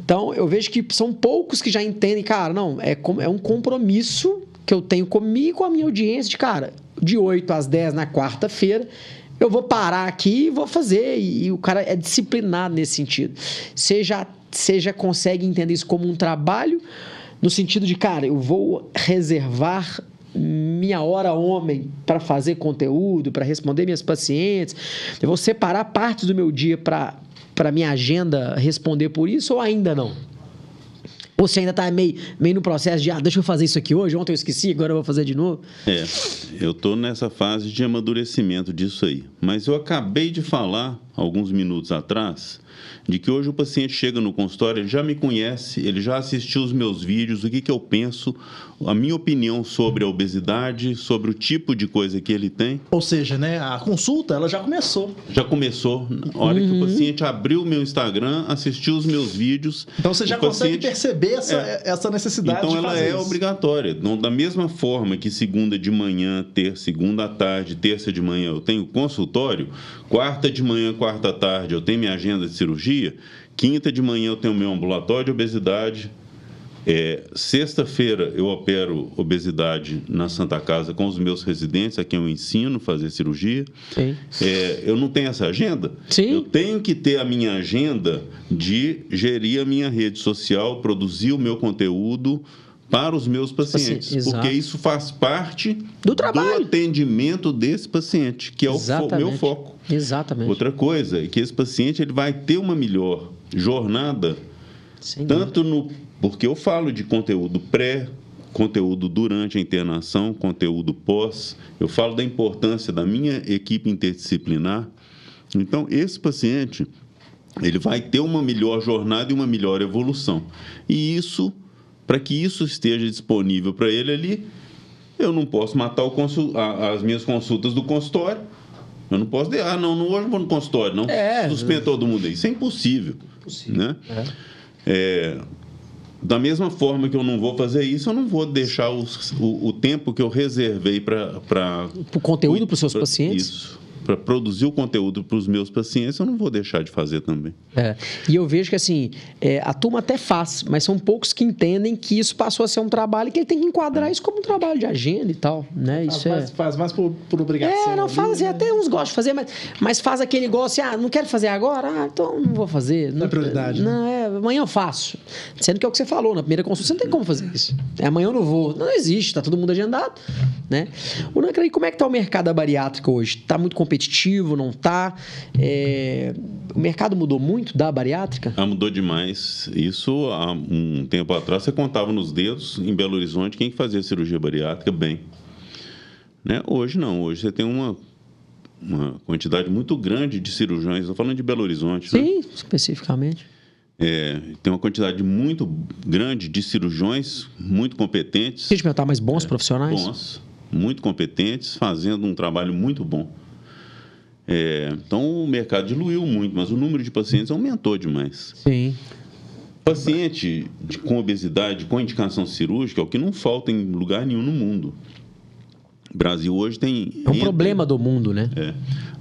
Então, eu vejo que são poucos que já entendem, cara, não, é um compromisso que eu tenho comigo e com a minha audiência de, cara, de 8 às 10 na quarta-feira, eu vou parar aqui e vou fazer. E o cara é disciplinado nesse sentido. Você já consegue entender isso como um trabalho, no sentido de, cara, eu vou reservar minha hora homem para fazer conteúdo, para responder minhas pacientes, eu vou separar partes do meu dia para minha agenda responder por isso, ou ainda não? Ou você ainda está meio no processo de, deixa eu fazer isso aqui hoje, ontem eu esqueci, agora eu vou fazer de novo? Eu estou nessa fase de amadurecimento disso aí. Mas eu acabei de falar alguns minutos atrás, de que hoje o paciente chega no consultório, ele já me conhece, ele já assistiu os meus vídeos, o que eu penso, a minha opinião sobre a obesidade, sobre o tipo de coisa que ele tem. Ou seja, né, a consulta ela já começou. Já começou. Na hora que o paciente abriu o meu Instagram, assistiu os meus vídeos. Então você já consegue perceber essa necessidade então de fazer ela é isso. Obrigatória. Então, da mesma forma que segunda de manhã, segunda à tarde, terça de manhã eu tenho consultório, quarta de manhã, quarta à tarde eu tenho minha agenda de cirurgia, quinta de manhã eu tenho meu ambulatório de obesidade, sexta-feira eu opero obesidade na Santa Casa com os meus residentes, a quem eu ensino a fazer cirurgia. Sim. Eu não tenho essa agenda? Sim. Eu tenho que ter a minha agenda de gerir a minha rede social, produzir o meu conteúdo para os meus pacientes, porque isso faz parte do trabalho, do atendimento desse paciente, que é o meu foco. Exatamente. Outra coisa é que esse paciente ele vai ter uma melhor jornada, porque eu falo de conteúdo pré, conteúdo durante a internação, conteúdo pós, eu falo da importância da minha equipe interdisciplinar. Então, esse paciente ele vai ter uma melhor jornada e uma melhor evolução. E isso, para que isso esteja disponível para ele ali, eu não posso matar as minhas consultas do consultório. Eu não posso dizer, não, hoje eu vou no consultório, não. Suspende todo mundo aí. Isso é impossível. Né? Da mesma forma que eu não vou fazer isso, eu não vou deixar o tempo que eu reservei para o conteúdo para os seus pacientes. Isso. Para produzir o conteúdo para os meus pacientes, eu não vou deixar de fazer também. E eu vejo que assim, a turma até faz, mas são poucos que entendem que isso passou a ser um trabalho e que ele tem que enquadrar isso como um trabalho de agenda e tal, né? Faz mais por obrigação. Não faz assim, até uns gostam de fazer, mas faz aquele negócio, não quero fazer agora, então não vou fazer. Não é prioridade. Não, amanhã eu faço. Sendo que é o que você falou, na primeira consulta você não tem como fazer isso. Amanhã eu não vou. Não existe, está todo mundo agendado, né? Como é que está o mercado da bariátrica hoje? Está muito competitivo, não está? O mercado mudou muito da bariátrica? Mudou demais. Isso, há um tempo atrás, você contava nos dedos, em Belo Horizonte, quem fazia cirurgia bariátrica bem. Né? Hoje não. Hoje você tem uma quantidade muito grande de cirurgiões. Estou falando de Belo Horizonte. Sim, né? Especificamente. Tem uma quantidade muito grande de cirurgiões muito competentes. Deixa eu perguntar, mas bons profissionais? Bons, muito competentes, fazendo um trabalho muito bom. Então, o mercado diluiu muito, mas o número de pacientes aumentou demais. Sim. Paciente com obesidade, com indicação cirúrgica, é o que não falta em lugar nenhum no mundo. O Brasil hoje tem... É um problema do mundo, né?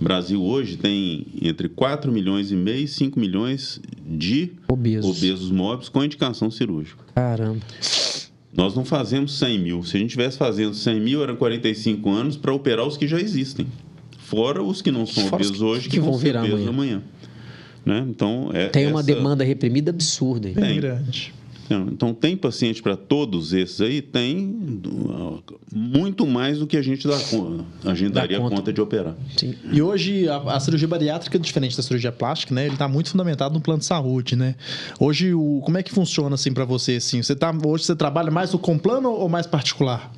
O Brasil hoje tem entre 4,5 milhões e 5 milhões de obesos móveis com indicação cirúrgica. Caramba. Nós não fazemos 100 mil. Se a gente estivesse fazendo 100 mil, eram 45 anos para operar os que já existem. Fora os que não são obesos hoje, que vão virar amanhã. Né? Então, tem uma demanda reprimida absurda. Bem grande. Então, tem paciente para todos esses aí? Tem muito mais do que a gente daria conta de operar. Sim. E hoje, a cirurgia bariátrica, diferente da cirurgia plástica, né? Ele está muito fundamentado no plano de saúde, né? Hoje, como é que funciona assim para você? Assim? Hoje você trabalha mais com plano ou mais particular?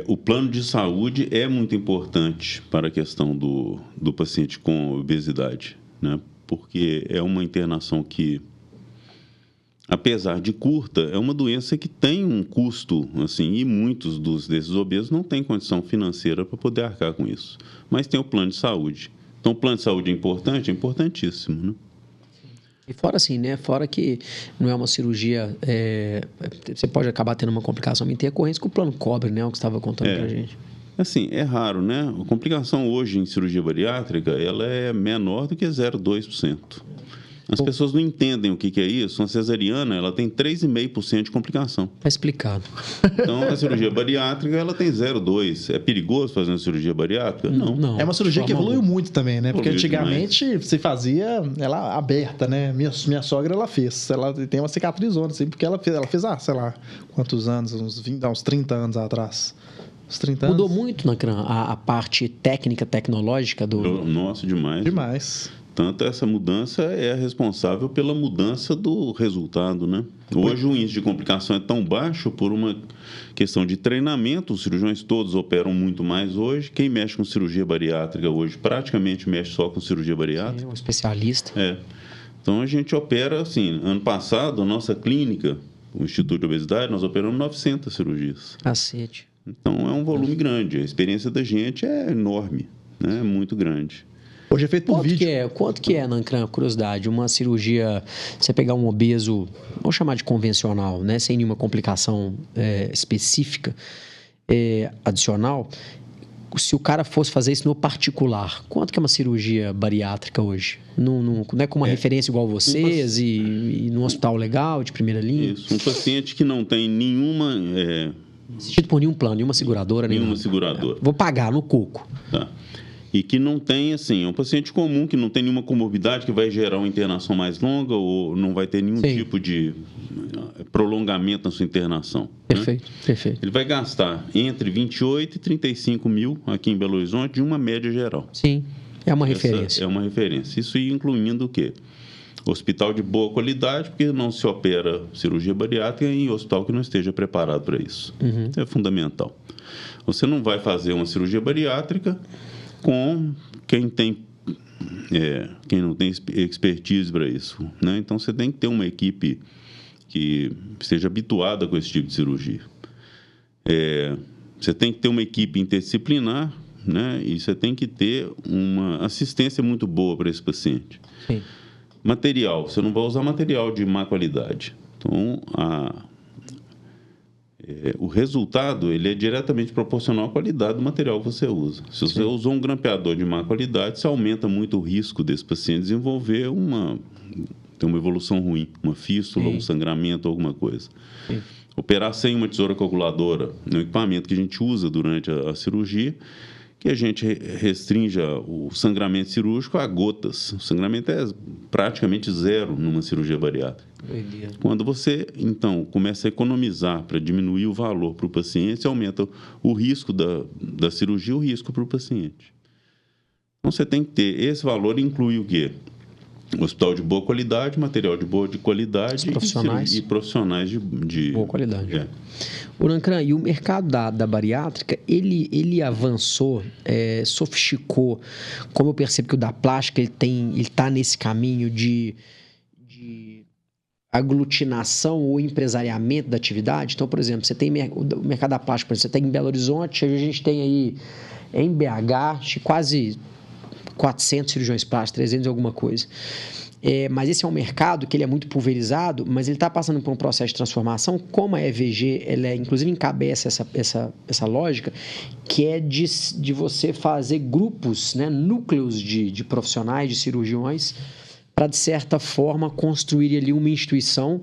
O plano de saúde é muito importante para a questão do paciente com obesidade, né? Porque é uma internação que, apesar de curta, é uma doença que tem um custo, assim, e muitos desses obesos não têm condição financeira para poder arcar com isso. Mas tem o plano de saúde. Então, o plano de saúde é importante? É importantíssimo, né? E fora assim, né? Fora que não é uma cirurgia... você pode acabar tendo uma complicação em intercorrência que o plano cobre, né? O que você estava contando pra gente. Assim, é raro, né? A complicação hoje em cirurgia bariátrica, ela é menor do que 0,2%. As pessoas não entendem o que é isso. Uma cesariana, ela tem 3,5% de complicação. Está explicado. Então, a cirurgia bariátrica, ela tem 0,2%. É perigoso fazer uma cirurgia bariátrica? Não. É uma cirurgia que evoluiu muito também, né? Porque antigamente você fazia ela aberta, né? Minha sogra, ela fez. Ela tem uma cicatrizona, assim, porque ela fez sei lá, quantos anos? Uns 30 anos atrás. Uns 30 Mudou anos. muito, a parte técnica, tecnológica do... Nossa, demais. Demais. Tanto essa mudança é responsável pela mudança do resultado, né? Hoje o índice de complicação é tão baixo por uma questão de treinamento, os cirurgiões todos operam muito mais hoje. Quem mexe com cirurgia bariátrica hoje praticamente mexe só com cirurgia bariátrica. Sim, um especialista. Então a gente opera assim, ano passado a nossa clínica, o Instituto de Obesidade, nós operamos 900 cirurgias. Cacete. Então é um volume grande, a experiência da gente é enorme, né? É muito grande. Hoje é feito por vídeo. Quanto que é, Nancran, curiosidade, uma cirurgia, você pegar um obeso, vamos chamar de convencional, né, sem nenhuma complicação específica, adicional, se o cara fosse fazer isso no particular, quanto que é uma cirurgia bariátrica hoje? Não é com uma referência igual vocês e num hospital legal, de primeira linha? Isso, um paciente que não tem nenhuma... assistido por nenhum plano, nenhuma seguradora. Nenhuma seguradora. Vou pagar no coco. Tá. E que não tem, assim, é um paciente comum que não tem nenhuma comorbidade que vai gerar uma internação mais longa ou não vai ter nenhum tipo de prolongamento na sua internação. Perfeito, né? Perfeito. Ele vai gastar entre 28 e 35 mil aqui em Belo Horizonte de uma média geral. Sim, é uma referência. É uma referência. Isso incluindo o quê? Hospital de boa qualidade, porque não se opera cirurgia bariátrica em hospital que não esteja preparado para isso. É fundamental. Você não vai fazer uma cirurgia bariátrica com quem não tem expertise para isso, né? Então você tem que ter uma equipe que esteja habituada com esse tipo de cirurgia. Você tem que ter uma equipe interdisciplinar, né? E você tem que ter uma assistência muito boa para esse paciente. Sim. Material, você não vai usar material de má qualidade. Então o resultado ele é diretamente proporcional à qualidade do material que você usa. Se você usou um grampeador de má qualidade, você aumenta muito o risco desse paciente desenvolver ter uma evolução ruim, uma fístula, um sangramento, alguma coisa. Sim. Operar sem uma tesoura coaguladora, um equipamento que a gente usa durante a cirurgia, que a gente restrinja o sangramento cirúrgico a gotas. O sangramento é praticamente zero numa cirurgia bariátrica. Quando você, então, começa a economizar para diminuir o valor para o paciente, você aumenta o risco da cirurgia, o risco para o paciente. Então, você tem que ter esse valor, inclui o quê? Hospital de boa qualidade, material de boa qualidade e profissionais de boa qualidade. O Nancran, e o mercado da bariátrica, ele avançou, sofisticou, como eu percebo que o da plástica ele está nesse caminho de aglutinação ou empresariamento da atividade. Então, por exemplo, você tem o mercado da plástica, por exemplo, você tem em Belo Horizonte, a gente tem aí em BH, quase 400 cirurgiões plásticos, 300 e alguma coisa. Mas esse é um mercado que ele é muito pulverizado, mas ele está passando por um processo de transformação, como a EVG, ela inclusive encabeça essa lógica, que é de você fazer grupos, né, núcleos de profissionais, de cirurgiões, para, de certa forma, construir ali uma instituição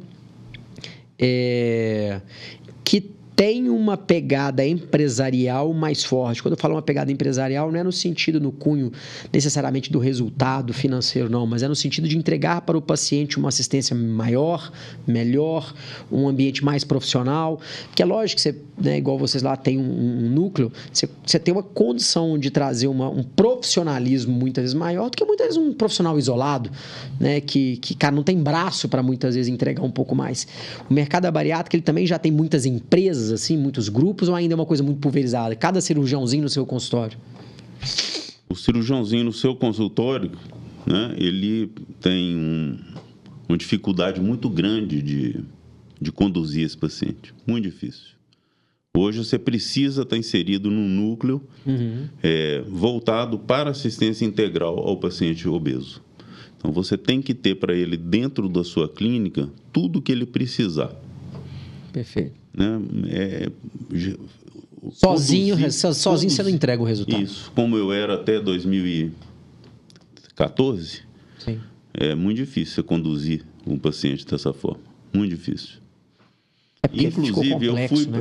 que tem uma pegada empresarial mais forte. Quando eu falo uma pegada empresarial, não é no sentido, no cunho, necessariamente do resultado financeiro, não, mas é no sentido de entregar para o paciente uma assistência maior, melhor, um ambiente mais profissional, porque é lógico que você, né, igual vocês lá tem um núcleo, você tem uma condição de trazer um profissionalismo muitas vezes maior do que muitas vezes um profissional isolado, né, que cara, não tem braço para muitas vezes entregar um pouco mais. O mercado da bariátrica, ele também já tem muitas empresas, assim, muitos grupos, ou ainda é uma coisa muito pulverizada? Cada cirurgiãozinho no seu consultório? O cirurgiãozinho no seu consultório, né, ele tem uma dificuldade muito grande de conduzir esse paciente. Muito difícil. Hoje você precisa estar inserido num núcleo voltado para assistência integral ao paciente obeso. Então você tem que ter para ele, dentro da sua clínica, tudo o que ele precisar. Perfeito. Né? Sozinho você não entrega o resultado. Isso, como eu era até 2014, sim, é muito difícil você conduzir um paciente dessa forma. Muito difícil. Inclusive,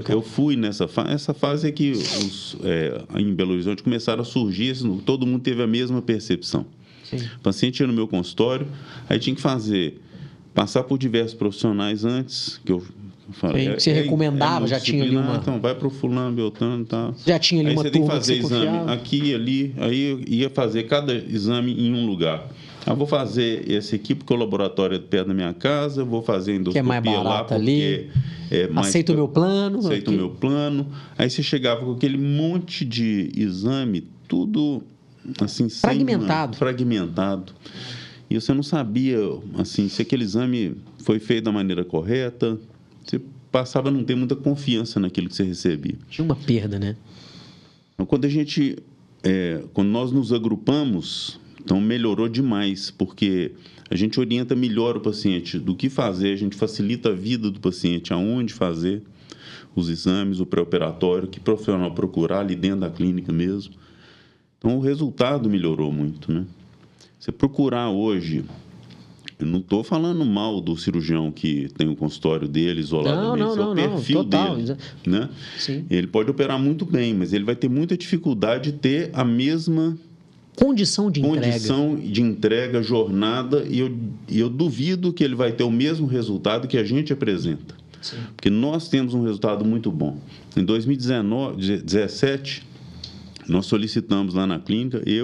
eu fui nessa fase. Essa fase é que em Belo Horizonte começaram a surgir, todo mundo teve a mesma percepção. Sim. O paciente ia no meu consultório, aí tinha que passar por diversos profissionais antes, que eu falei, que você recomendava, já tinha ali uma... Então, vai para o fulano, beltrano e tal. Já tinha ali aí uma você tem que turma fazer que você exame confiava. aqui e ali, aí eu ia fazer cada exame em um lugar. vou fazer esse aqui porque o laboratório é perto da minha casa, vou fazer endoscopia que é mais barato lá porque ali. é mais... Aceita o meu plano. Aceita o meu plano. Aí você chegava com aquele monte de exame, tudo assim... fragmentado. E você não sabia, assim, se aquele exame foi feito da maneira correta. Você passava a não ter muita confiança naquilo que você recebia. Tinha uma perda, né? Então, quando nós nos agrupamos, então melhorou demais, porque a gente orienta melhor o paciente do que fazer, a gente facilita a vida do paciente, aonde fazer os exames, o pré-operatório, que profissional procurar ali dentro da clínica mesmo. Então, o resultado melhorou muito, né? Você procurar hoje... Eu não estou falando mal do cirurgião que tem o consultório dele isoladamente. Não, é o perfil total, dele. Né? Sim. Ele pode operar muito bem, mas ele vai ter muita dificuldade de ter a mesma condição de entrega, jornada, e eu duvido que ele vai ter o mesmo resultado que a gente apresenta. Sim. Porque nós temos um resultado muito bom. Em 2017, nós solicitamos lá na clínica, e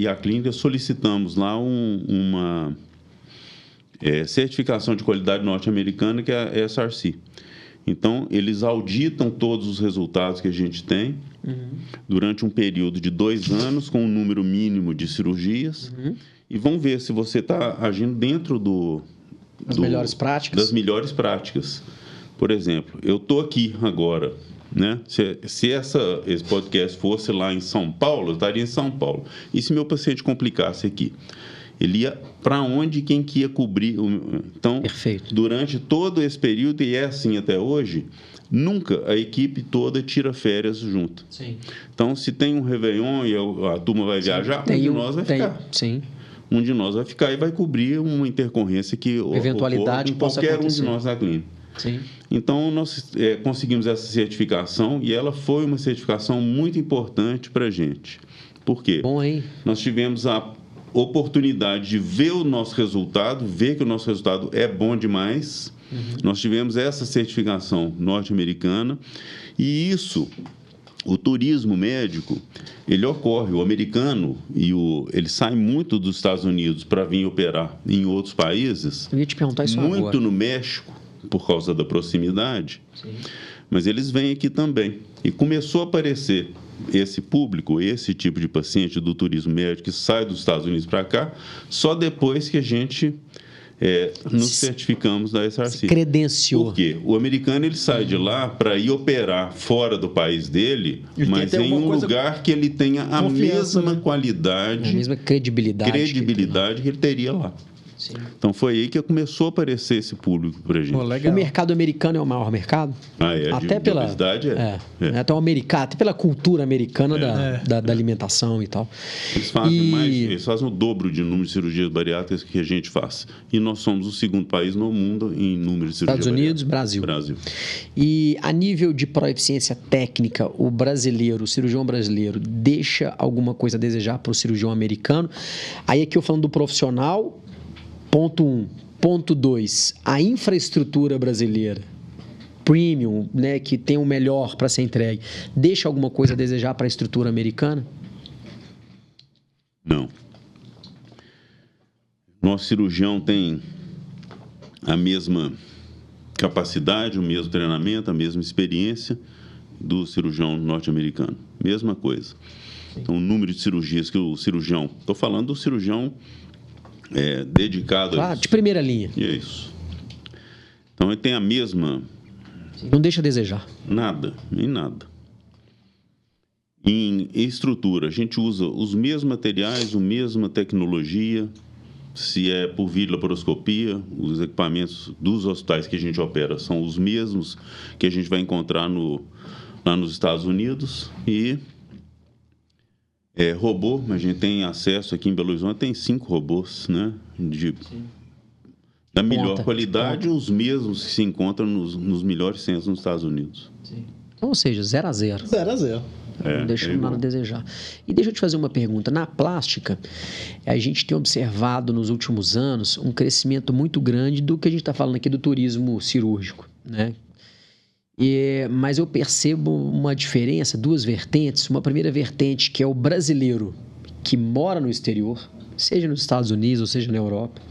a clínica solicitamos lá uma certificação de qualidade norte-americana, que é a SRC. Então, eles auditam todos os resultados que a gente tem durante um período de 2 anos, com um número mínimo de cirurgias, e vão ver se você está agindo dentro das melhores práticas. Das melhores práticas. Por exemplo, eu estou aqui agora... Né? Se esse podcast fosse lá em São Paulo, eu estaria em São Paulo. E se meu paciente complicasse aqui? Ele ia para onde, quem que ia cobrir? Então, perfeito. Durante todo esse período, e é assim até hoje, nunca a equipe toda tira férias junto. Sim. Então, se tem um Réveillon e a turma vai viajar, um de nós vai ficar. Sim. Um de nós vai ficar e vai cobrir uma intercorrência que eventualidade ocorre em qualquer um de nós da clínica. Sim. Então, nós conseguimos essa certificação e ela foi uma certificação muito importante para a gente. Por quê? Bom, hein? Nós tivemos a oportunidade de ver o nosso resultado, ver que o nosso resultado é bom demais. Nós tivemos essa certificação norte-americana e isso, o turismo médico, ele ocorre. O americano, ele sai muito dos Estados Unidos para vir operar em outros países. Eu ia te perguntar isso muito agora. No México, por causa da proximidade, Sim. Mas eles vêm aqui também. E começou a aparecer esse público, esse tipo de paciente do turismo médico que sai dos Estados Unidos para cá, só depois que a gente nos certificamos da SRC. Se credenciou. Por quê? O americano ele sai de lá para ir operar fora do país dele, mas em um lugar que ele tenha a mesma qualidade, a mesma credibilidade que ele teria lá. Sim. Então foi aí que começou a aparecer esse público para a gente. O mercado americano é o maior mercado? Até pela obesidade até o americano, até pela cultura americana da alimentação e tal. Eles fazem o dobro de número de cirurgias bariátricas que a gente faz. E nós somos o segundo país no mundo em número de cirurgias Estados Unidos, Brasil. E a nível de proeficiência técnica, o cirurgião brasileiro, deixa alguma coisa a desejar para o cirurgião americano? Aí aqui eu falando do profissional. Ponto 1. Ponto 2. A infraestrutura brasileira, premium, né, que tem o melhor para ser entregue, deixa alguma coisa a desejar para a estrutura americana? Não. Nosso cirurgião tem a mesma capacidade, o mesmo treinamento, a mesma experiência do cirurgião norte-americano. Mesma coisa. Então, o número de cirurgias que o cirurgião... Estou falando do cirurgião... dedicado a isso. De primeira linha. Isso. Então, ele tem a mesma... Não deixa a desejar. Nada, nem nada. Em estrutura, a gente usa os mesmos materiais, a mesma tecnologia. Se é por videolaparoscopia, os equipamentos dos hospitais que a gente opera são os mesmos que a gente vai encontrar lá nos Estados Unidos. E... robô, a gente tem acesso aqui em Belo Horizonte, tem 5 robôs, né? Da melhor qualidade, os mesmos que se encontram nos melhores centros nos Estados Unidos. Sim. Ou seja, 0 a 0. 0 a 0. Não deixa nada a desejar. E deixa eu te fazer uma pergunta. Na plástica, a gente tem observado nos últimos anos um crescimento muito grande do que a gente está falando aqui do turismo cirúrgico, né? Mas eu percebo uma diferença, 2 vertentes. Uma primeira vertente que é o brasileiro que mora no exterior, seja nos Estados Unidos ou seja na Europa.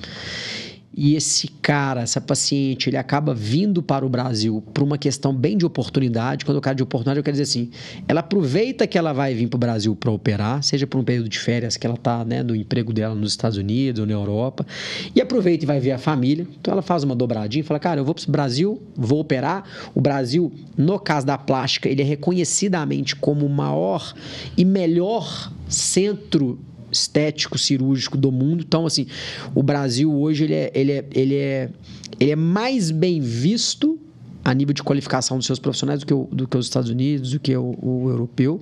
E esse cara, essa paciente, ele acaba vindo para o Brasil por uma questão bem de oportunidade. Quando eu quero de oportunidade, eu quero dizer assim, ela aproveita que ela vai vir para o Brasil para operar, seja por um período de férias que ela está, né, no emprego dela nos Estados Unidos ou na Europa, e aproveita e vai ver a família. Então ela faz uma dobradinha e fala, cara, eu vou para o Brasil, vou operar. O Brasil, no caso da plástica, ele é reconhecidamente como o maior e melhor centro estético, cirúrgico do mundo. Então, assim, o Brasil hoje ele é mais bem visto a nível de qualificação dos seus profissionais do que os Estados Unidos, do que o europeu.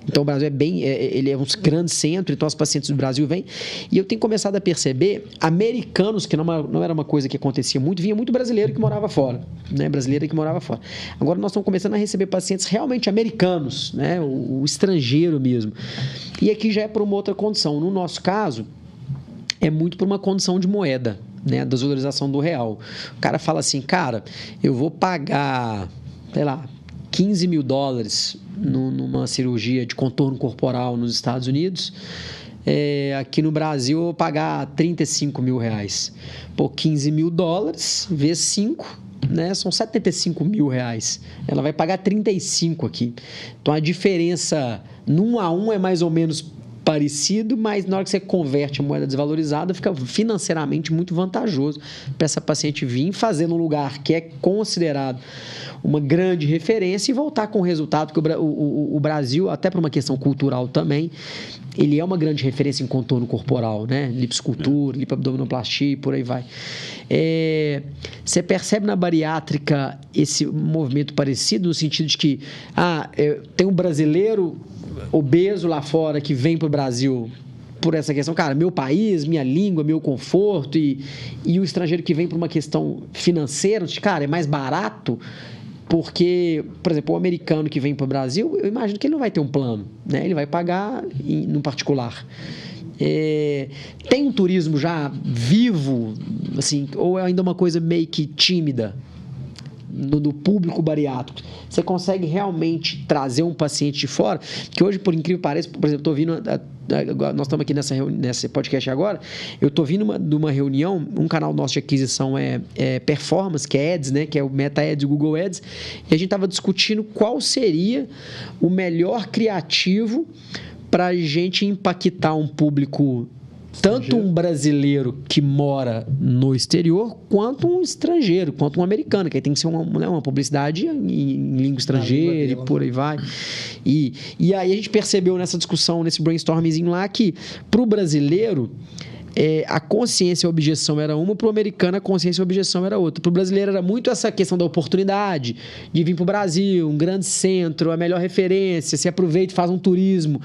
Então, o Brasil ele é um grande centro, então os pacientes do Brasil vêm. E eu tenho começado a perceber americanos, que não era uma coisa que acontecia muito, vinha muito brasileiro que morava fora, né? Brasileira que morava fora. Agora nós estamos começando a receber pacientes realmente americanos, né? O estrangeiro mesmo. E aqui já é por uma outra condição. No nosso caso, é muito por uma condição de moeda, né, a desvalorização do real. O cara fala assim, cara, eu vou pagar, sei lá, $15 mil numa cirurgia de contorno corporal nos Estados Unidos, aqui no Brasil eu vou pagar $35 mil. Pô, $15 mil vezes 5, né, são $75 mil. Ela vai pagar 35 aqui. Então a diferença no 1 a 1 é mais ou menos parecido, mas na hora que você converte a moeda desvalorizada, fica financeiramente muito vantajoso para essa paciente vir fazer num lugar que é considerado uma grande referência e voltar com o resultado, porque o Brasil, até por uma questão cultural também, ele é uma grande referência em contorno corporal, né? Lipoescultura, lipoabdominoplastia e por aí vai. Você percebe na bariátrica esse movimento parecido, no sentido de que tem um brasileiro obeso lá fora que vem para o Brasil por essa questão, cara, meu país, minha língua, meu conforto, e o estrangeiro que vem por uma questão financeira, cara, é mais barato, porque, por exemplo, o americano que vem para o Brasil, eu imagino que ele não vai ter um plano, né? Ele vai pagar no particular. Tem um turismo já vivo, assim, ou é ainda uma coisa meio que tímida do público bariátrico? Você consegue realmente trazer um paciente de fora? Que hoje, por incrível que pareça, por exemplo, estou vindo, nós estamos aqui nesse podcast agora, eu estou vindo de uma reunião, um canal nosso de aquisição é Performance, que é Ads, né, que é o Meta Ads e o Google Ads, e a gente estava discutindo qual seria o melhor criativo para a gente impactar um público, tanto um brasileiro que mora no exterior, quanto um estrangeiro, quanto um americano, que aí tem que ser uma publicidade em língua estrangeira e por aí vai. E aí a gente percebeu nessa discussão, nesse brainstormzinho lá, que para o brasileiro a consciência e a objeção era uma, para o americano a consciência e a objeção era outra. Para o brasileiro era muito essa questão da oportunidade de vir para o Brasil, um grande centro, a melhor referência, se aproveita e faz um turismo.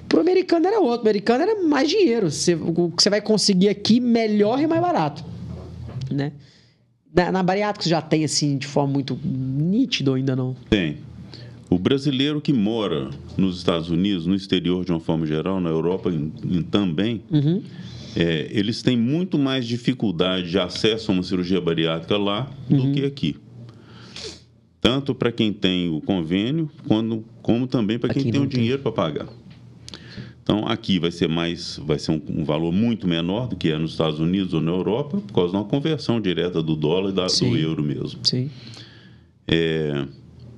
Para o americano era outro, o americano era mais dinheiro, o que você vai conseguir aqui melhor e mais barato, né? Na bariátrica já tem assim de forma muito nítida ou ainda não? Tem. O brasileiro que mora nos Estados Unidos, no exterior de uma forma geral, na Europa também, eles têm muito mais dificuldade de acesso a uma cirurgia bariátrica lá do que aqui. Tanto para quem tem o convênio, como também para quem tem o dinheiro para pagar. Então, aqui vai ser um valor muito menor do que é nos Estados Unidos ou na Europa, por causa de uma conversão direta do dólar e do euro mesmo. Sim.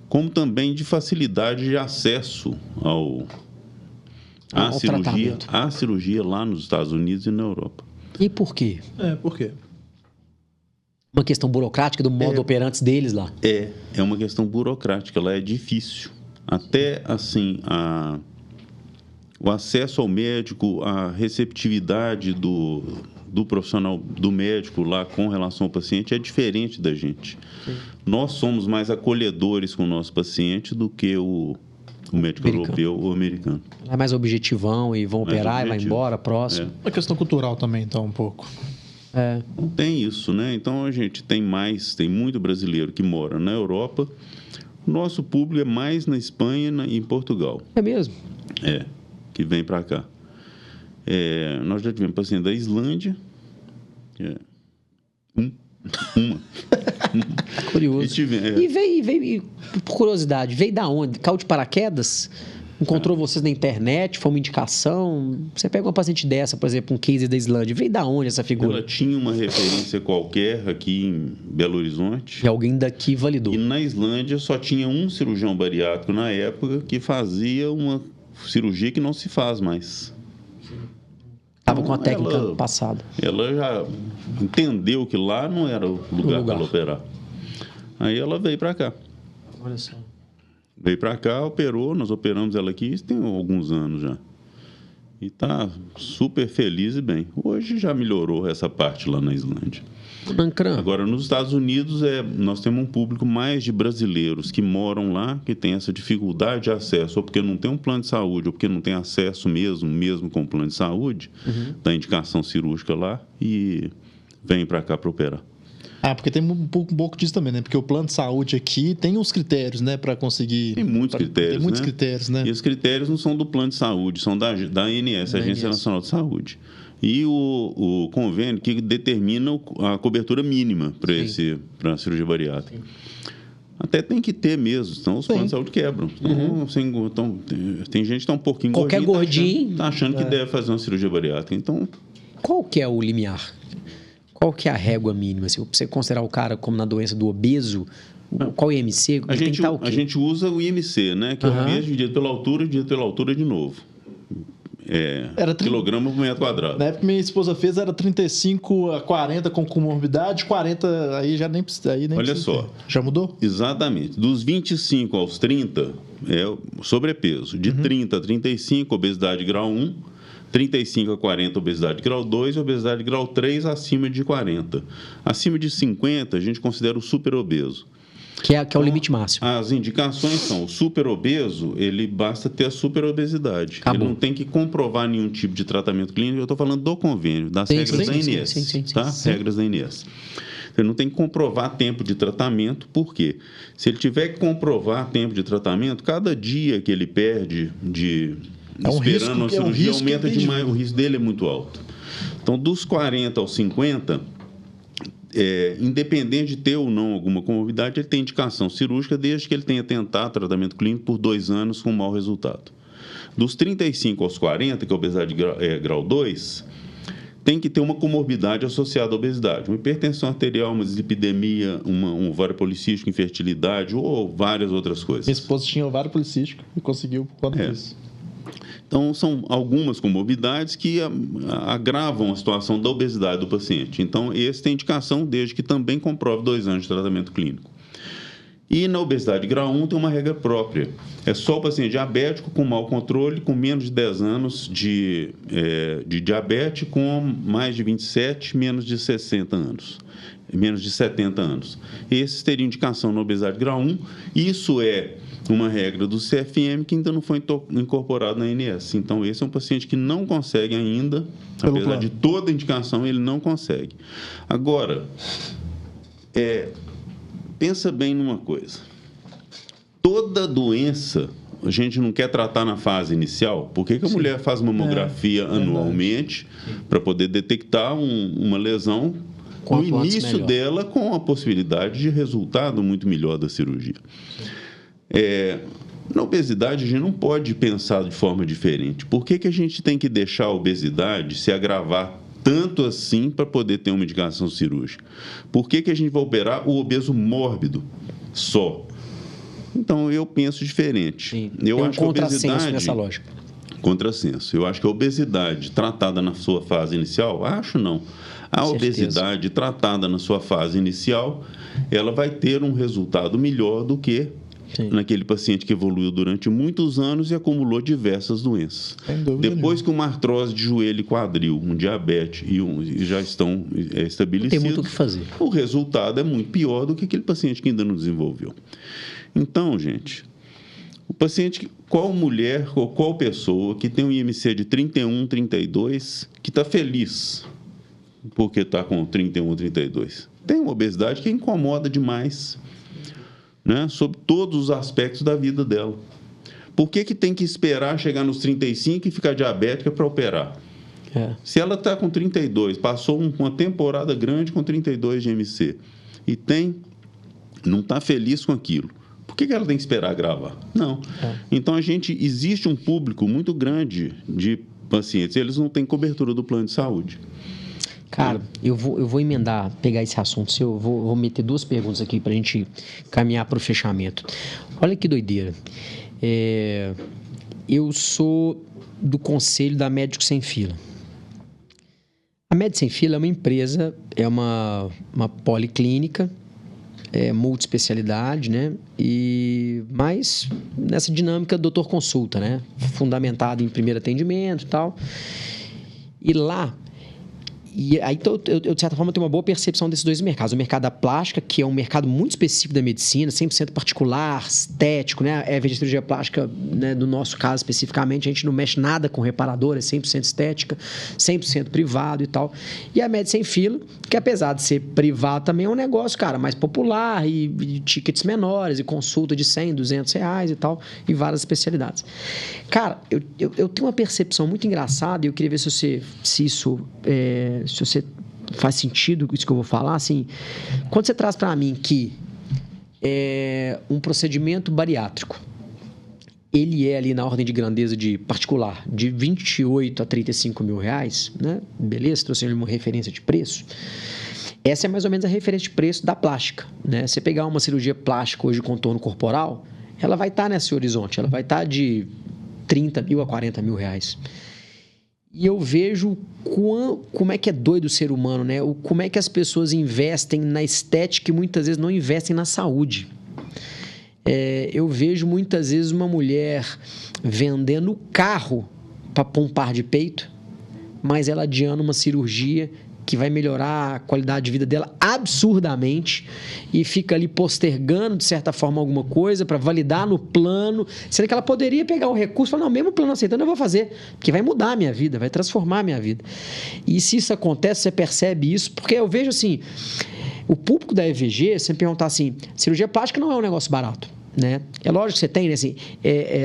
Como também de facilidade de acesso à cirurgia lá nos Estados Unidos e na Europa. E por quê? Por quê? Uma questão burocrática do modo operantes deles lá? É uma questão burocrática, lá é difícil. Até, assim, o acesso ao médico, a receptividade do profissional, do médico lá com relação ao paciente é diferente da gente. Sim. Nós somos mais acolhedores com o nosso paciente do que o médico europeu ou americano. É mais objetivão e vão operar e vai embora, próximo. Uma questão cultural também, então, um pouco. Tem isso, né? Então, a gente tem muito brasileiro que mora na Europa. O nosso público é mais na Espanha e em Portugal. É mesmo? Que vem para cá. Nós já tivemos paciente da Islândia. Uma. Curioso. E veio, por curiosidade, veio da onde? Caiu de paraquedas? Encontrou vocês na internet? Foi uma indicação? Você pega uma paciente dessa, por exemplo, um case da Islândia, veio da onde essa figura? Ela tinha uma referência qualquer aqui em Belo Horizonte. E alguém daqui validou. E na Islândia só tinha um cirurgião bariátrico na época que fazia uma cirurgia que não se faz mais. Estava com a técnica passada. Ela já entendeu que lá não era o lugar para ela operar. Aí ela veio para cá. Olha só. Veio para cá, operou, nós operamos ela aqui, isso tem alguns anos já. E está super feliz e bem. Hoje já melhorou essa parte lá na Islândia. Agora, nos Estados Unidos, nós temos um público mais de brasileiros que moram lá, que tem essa dificuldade de acesso, ou porque não tem um plano de saúde, ou porque não tem acesso mesmo com o plano de saúde, da indicação cirúrgica lá, e vem para cá para operar. Porque tem um pouco disso também, né? Porque o plano de saúde aqui tem uns critérios, né? Para conseguir... Tem muitos critérios, Tem muitos critérios, né? E os critérios não são do plano de saúde, são da ANS, Agência Nacional de Saúde. E o convênio que determina a cobertura mínima para a cirurgia bariátrica. Até tem que ter mesmo, senão os planos de saúde quebram. Então, tem gente que está um pouquinho Qualquer gordinho está achando que deve fazer uma cirurgia bariátrica. Então, qual que é o limiar? Qual que é a régua mínima? Se você considerar o cara como na doença do obeso, qual é o IMC? A gente usa o IMC, né? Que é o peso dividido pela altura de novo. Era quilograma por metro quadrado. Na época que minha esposa fez, era 35 a 40 com comorbidade, 40 aí já nem precisa. Olha só. Já mudou? Exatamente. Dos 25 aos 30 é sobrepeso. De 30 a 35, obesidade grau 1. 35 a 40, obesidade grau 2, e obesidade grau 3 acima de 40. Acima de 50, a gente considera o superobeso. Que é o limite máximo. As indicações são: o superobeso, ele basta ter a superobesidade. Acabou. Ele não tem que comprovar nenhum tipo de tratamento clínico. Eu estou falando do convênio, das regras da ANS. Regras da ANS. Ele não tem que comprovar tempo de tratamento, por quê? Se ele tiver que comprovar tempo de tratamento, cada dia que ele perde esperando a cirurgia, aumenta demais, o risco dele é muito alto. Então, dos 40 aos 50, independente de ter ou não alguma comorbidade, ele tem indicação cirúrgica desde que ele tenha tentado tratamento clínico por 2 anos com mau resultado. Dos 35 aos 40, que é a obesidade grau 2, tem que ter uma comorbidade associada à obesidade. Uma hipertensão arterial, uma dislipidemia, um ovário policístico, infertilidade ou várias outras coisas. Minha esposa tinha ovário policístico e conseguiu por conta disso. Então, são algumas comorbidades que agravam a situação da obesidade do paciente. Então, esse tem indicação desde que também comprove 2 anos de tratamento clínico. E na obesidade grau 1 tem uma regra própria. É só o paciente diabético com mau controle, com menos de 10 anos de diabetes, com mais de 27, menos de 60 anos. Menos de 70 anos. Esses teriam indicação na obesidade grau 1. Isso é uma regra do CFM que ainda não foi incorporado na ANS. Então, esse é um paciente que não consegue ainda, apesar de toda a indicação, ele não consegue. Agora, pensa bem numa coisa. Toda doença a gente não quer tratar na fase inicial. Por que a mulher faz mamografia anualmente para poder detectar uma lesão no início dela, com a possibilidade de resultado muito melhor da cirurgia? Na obesidade, a gente não pode pensar de forma diferente. Por que a gente tem que deixar a obesidade se agravar tanto assim para poder ter uma indicação cirúrgica? Por que a gente vai operar o obeso mórbido só? Então, eu penso diferente. Sim. Eu acho que a obesidade nessa lógica. Contrassenso. Eu acho que a obesidade tratada na sua fase inicial, não. A obesidade tratada na sua fase inicial, ela vai ter um resultado melhor do que naquele paciente que evoluiu durante muitos anos e acumulou diversas doenças. Depois que uma artrose de joelho e quadril, um diabetes e já estão estabelecidos, tem muito o que fazer. O resultado é muito pior do que aquele paciente que ainda não desenvolveu. Então, gente, o paciente, qual mulher ou qual pessoa que tem um IMC de 31, 32, que está feliz porque está com 31 ou 32? Tem uma obesidade que incomoda demais, né, sobre todos os aspectos da vida dela. Por que tem que esperar chegar nos 35 e ficar diabética para operar? Se ela está com 32, passou uma temporada grande com 32 de IMC e não está feliz com aquilo, Por que ela tem que esperar gravar? Não. Então, existe um público muito grande de pacientes, eles não têm cobertura do plano de saúde. Cara, eu vou emendar, pegar esse assunto seu, eu vou meter 2 perguntas aqui para a gente caminhar para o fechamento. Olha que doideira. Eu sou do conselho da Médicos Sem Fila. A Médicos Sem Fila é uma empresa, é uma policlínica, multiespecialidade, né? Mas nessa dinâmica doutor consulta, né? Fundamentado em primeiro atendimento e tal. E lá... E aí, eu, de certa forma, tenho uma boa percepção desses 2 mercados. O mercado da plástica, que é um mercado muito específico da medicina, 100% particular, estético, né? A cirurgia plástica, né, no nosso caso especificamente, a gente não mexe nada com reparador, é 100% estética, 100% privado e tal. E a Médica Sem Fila, que apesar de ser privado, também é um negócio, cara, mais popular e tickets menores, e consulta de 100, 200 reais e tal, e várias especialidades. Cara, eu tenho uma percepção muito engraçada e eu queria ver se você faz sentido isso que eu vou falar, assim, quando você traz para mim que um procedimento bariátrico, ele é ali na ordem de grandeza de particular, de 28 a 35 mil reais, né? Beleza, trouxe uma referência de preço. Essa é mais ou menos a referência de preço da plástica, né? Você pegar uma cirurgia plástica hoje de contorno corporal, ela vai estar nesse horizonte, ela vai estar de 30 mil a 40 mil reais. E eu vejo como é que é doido o ser humano, né? Como é que as pessoas investem na estética e muitas vezes não investem na saúde. Eu vejo muitas vezes uma mulher vendendo carro para pôr um par de peito, mas ela adiando uma cirurgia que vai melhorar a qualidade de vida dela absurdamente e fica ali postergando, de certa forma, alguma coisa para validar no plano, sendo que ela poderia pegar o recurso e falar, não, mesmo o plano aceitando, eu vou fazer, porque vai mudar a minha vida, vai transformar a minha vida. E se isso acontece, você percebe isso, porque eu vejo assim, o público da EVG, se me perguntar assim, cirurgia plástica não é um negócio barato. Né? É lógico que você tem, né? Assim,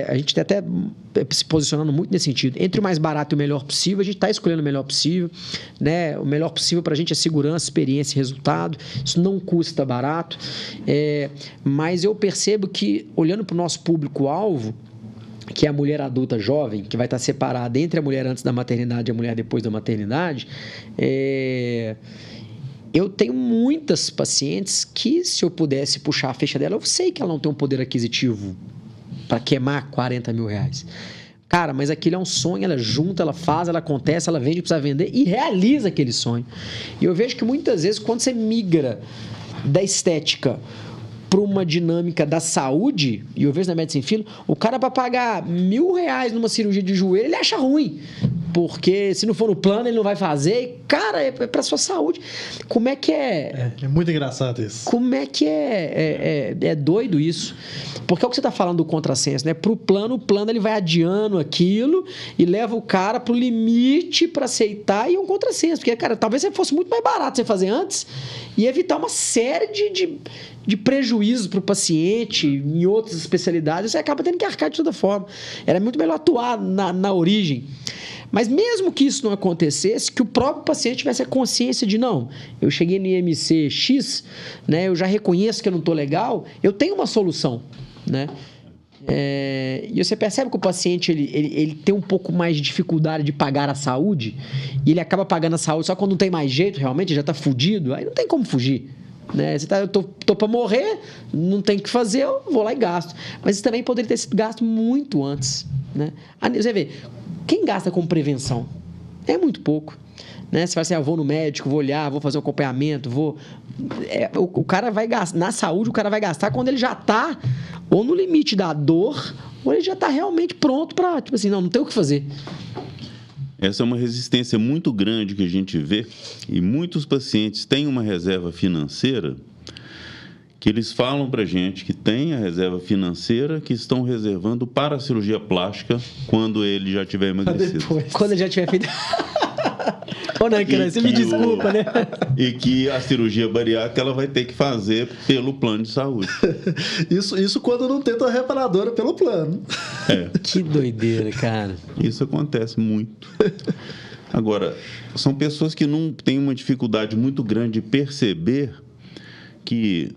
a gente está até se posicionando muito nesse sentido. Entre o mais barato e o melhor possível, a gente está escolhendo o melhor possível. Né? O melhor possível para a gente é segurança, experiência e resultado. Isso não custa barato. Mas eu percebo que, olhando para o nosso público-alvo, que é a mulher adulta jovem, que vai estar separada entre a mulher antes da maternidade e a mulher depois da maternidade, eu tenho muitas pacientes que, se eu pudesse puxar a ficha dela, eu sei que ela não tem um poder aquisitivo para queimar 40 mil reais. Cara, mas aquilo é um sonho, ela junta, ela faz, ela acontece, ela vende, precisa vender e realiza aquele sonho. E eu vejo que muitas vezes, quando você migra da estética para uma dinâmica da saúde, e eu vejo na Médica Sem Fila, o cara para pagar R$1.000 numa cirurgia de joelho, ele acha ruim. Porque se não for no plano, ele não vai fazer. Cara, é para sua saúde. Como é que é? É muito engraçado isso. Como é que é doido isso? Porque é o que você está falando do contrassenso, né? Para o plano ele vai adiando aquilo e leva o cara para o limite para aceitar e é um contrassenso. Porque, cara, talvez fosse muito mais barato você fazer antes e evitar uma série de prejuízos para o paciente em outras especialidades. Você acaba tendo que arcar de toda forma. Era muito melhor atuar na origem. Mas mesmo que isso não acontecesse, que o próprio paciente tivesse a consciência de, não, eu cheguei no IMC X, né, eu já reconheço que eu não estou legal, eu tenho uma solução. Né? E você percebe que o paciente ele tem um pouco mais de dificuldade de pagar a saúde e ele acaba pagando a saúde só quando não tem mais jeito, realmente, já está fudido, aí não tem como fugir. Né? Eu tô para morrer, não tem o que fazer, eu vou lá e gasto. Mas isso também poderia ter sido gasto muito antes. Né? Você vê, quem gasta com prevenção? É muito pouco. Né? Você fala assim, eu vou no médico, vou olhar, vou fazer um acompanhamento, o cara vai gastar, na saúde o cara vai gastar quando ele já está ou no limite da dor, ou ele já está realmente pronto para, tipo assim, não tem o que fazer. Essa é uma resistência muito grande que a gente vê e muitos pacientes têm uma reserva financeira que eles falam para a gente que tem a reserva financeira que estão reservando para a cirurgia plástica quando ele já tiver emagrecido. Quando ele já tiver feito... Ô, não, cara, você me desculpa, né? E que a cirurgia bariátrica ela vai ter que fazer pelo plano de saúde. Isso quando não tenta a reparadora pelo plano. Que doideira, cara. Isso acontece muito. Agora, são pessoas que não têm uma dificuldade muito grande de perceber que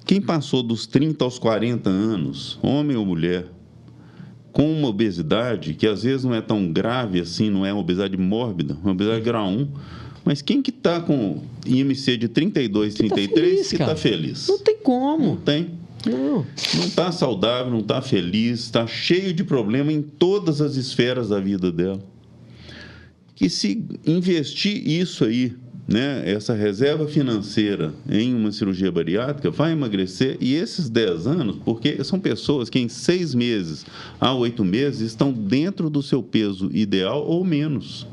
quem passou dos 30 aos 40 anos, homem ou mulher, com uma obesidade que às vezes não é tão grave assim, não é uma obesidade mórbida, uma obesidade grau 1, mas quem que está com IMC de 32, 33 que está feliz? Não tem como. Não tem. Não está saudável, não está feliz, está cheio de problema em todas as esferas da vida dela. Que se investir isso aí, né, essa reserva financeira em uma cirurgia bariátrica, vai emagrecer, e esses 10 anos, porque são pessoas que em 6 meses a 8 meses estão dentro do seu peso ideal ou menos.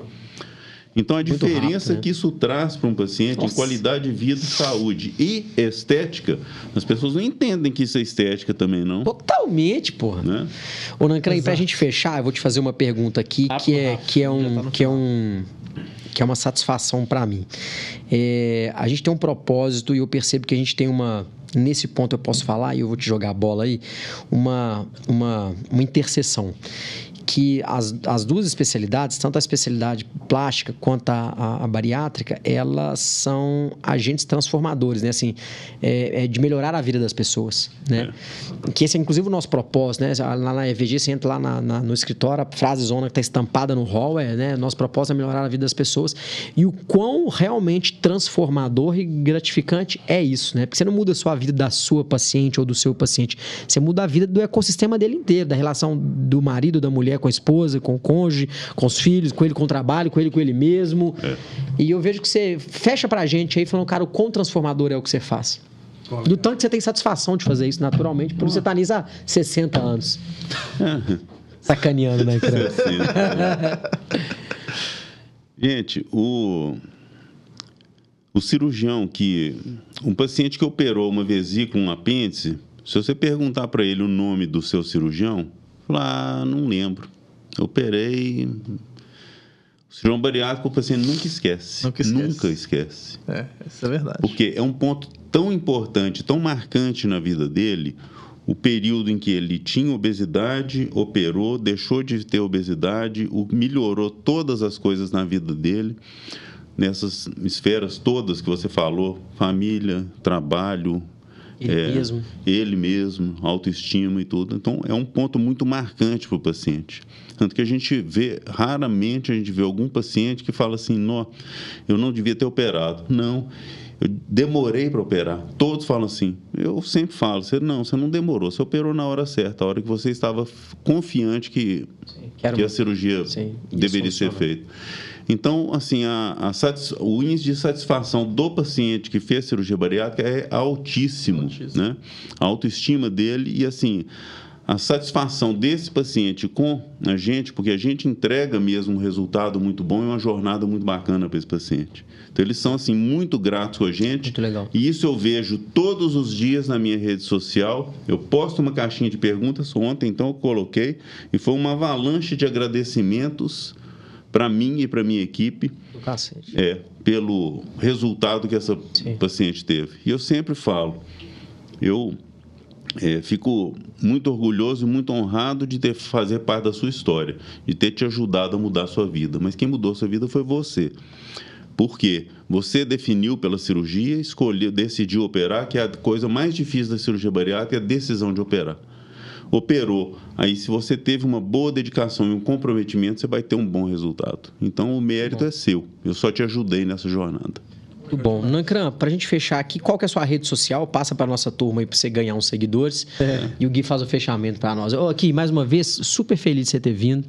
Então, a diferença rápido, né? Que isso traz para um paciente em qualidade de vida, saúde e estética, as pessoas não entendem que isso é estética também, não. Totalmente, porra. Né? Ô, Nancran, para a gente fechar, eu vou te fazer uma pergunta aqui que é uma satisfação para mim. A gente tem um propósito e eu percebo que a gente tem uma... Nesse ponto eu posso falar, e eu vou te jogar a bola aí, uma interseção. Que as duas especialidades, tanto a especialidade plástica quanto a bariátrica, elas são agentes transformadores, né? Assim, de melhorar a vida das pessoas, né? Que esse é inclusive o nosso propósito, né? Lá na EVG, você entra lá no escritório, a frase zona que está estampada no hall né? Nosso propósito é melhorar a vida das pessoas. E o quão realmente transformador e gratificante é isso, né? Porque você não muda só a vida da sua paciente ou do seu paciente, você muda a vida do ecossistema dele inteiro, da relação do marido, da mulher com a esposa, com o cônjuge, com os filhos, com ele com o trabalho, com ele mesmo. E eu vejo que você fecha pra gente aí falando, cara, o quão transformador é o que você faz. Do tanto que você tem satisfação de fazer isso naturalmente, por você estar nisso há 60 anos. Sacaneando, né, cara? Gente, o cirurgião um paciente que operou uma vesícula, um apêndice, se você perguntar para ele o nome do seu cirurgião, falar, não lembro. Eu operei. O cirurgião bariátrico, o paciente nunca esquece. Nunca esquece. Isso é verdade. Porque é um ponto tão importante, tão marcante na vida dele, o período em que ele tinha obesidade, operou, deixou de ter obesidade, melhorou todas as coisas na vida dele, nessas esferas todas que você falou, família, trabalho, ele mesmo, autoestima e tudo. Então, é um ponto muito marcante para o paciente. Tanto que a gente vê, raramente a gente vê algum paciente que fala assim, não, eu não devia ter operado. Não, eu demorei para operar. Todos falam assim. Eu sempre falo, você não demorou, você operou na hora certa, a hora que você estava confiante que a cirurgia deveria ser feita. Então, assim, o índice de satisfação do paciente que fez cirurgia bariátrica é altíssimo. Né? A autoestima dele e, assim, a satisfação desse paciente com a gente, porque a gente entrega mesmo um resultado muito bom e uma jornada muito bacana para esse paciente. Então, eles são, assim, muito gratos com a gente. Muito legal. E isso eu vejo todos os dias na minha rede social. Eu posto uma caixinha de perguntas. Ontem, então, eu coloquei e foi uma avalanche de agradecimentos para mim e para minha equipe, pelo resultado que essa paciente teve. E eu sempre falo, eu fico muito orgulhoso e muito honrado de fazer parte da sua história, de ter te ajudado a mudar a sua vida. Mas quem mudou a sua vida foi você. Porque você definiu pela cirurgia, decidiu operar, que é a coisa mais difícil da cirurgia bariátrica, é a decisão de operar. Operou. Aí, se você teve uma boa dedicação e um comprometimento, você vai ter um bom resultado. Então, o mérito é seu. Eu só te ajudei nessa jornada. Muito bom. Nancran, para a gente fechar aqui, qual que é a sua rede social? Passa para a nossa turma aí para você ganhar uns seguidores. E o Gui faz o fechamento para nós. Aqui, mais uma vez, super feliz de você ter vindo.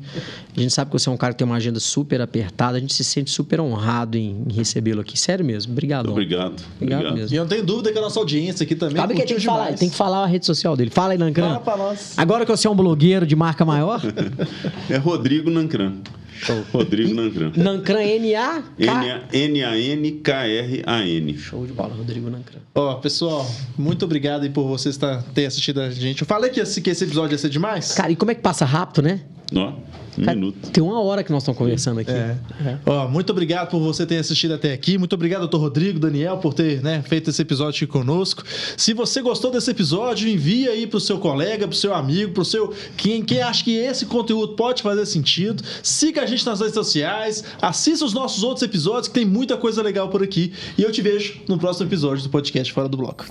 A gente sabe que você é um cara que tem uma agenda super apertada. A gente se sente super honrado em recebê-lo aqui. Sério mesmo. Obrigado. Obrigado mesmo. E eu não tenho dúvida que a nossa audiência aqui também sabe que tem que falar a rede social dele. Fala aí, Nancran. Fala para nós. Agora que você é um blogueiro de marca maior. É Rodrigo Nancran. Rodrigo Nancran. Nancran, N-A-N-K-R-A-N. Show de bola, Rodrigo Nancran. Pessoal, muito obrigado aí por vocês ter assistido a gente. Eu falei que esse episódio ia ser demais. Cara, e como é que passa rápido, né? Minuto. Tem 1 hora que nós estamos conversando aqui. Muito obrigado por você ter assistido até aqui. Muito obrigado, doutor Rodrigo, Daniel, por ter feito esse episódio aqui conosco. Se você gostou desse episódio, envia aí pro seu colega, pro seu amigo, pro seu... Quem acha que esse conteúdo pode fazer sentido. Siga a gente nas redes sociais. Assista os nossos outros episódios, que tem muita coisa legal por aqui. E eu te vejo no próximo episódio do podcast Fora do Bloco.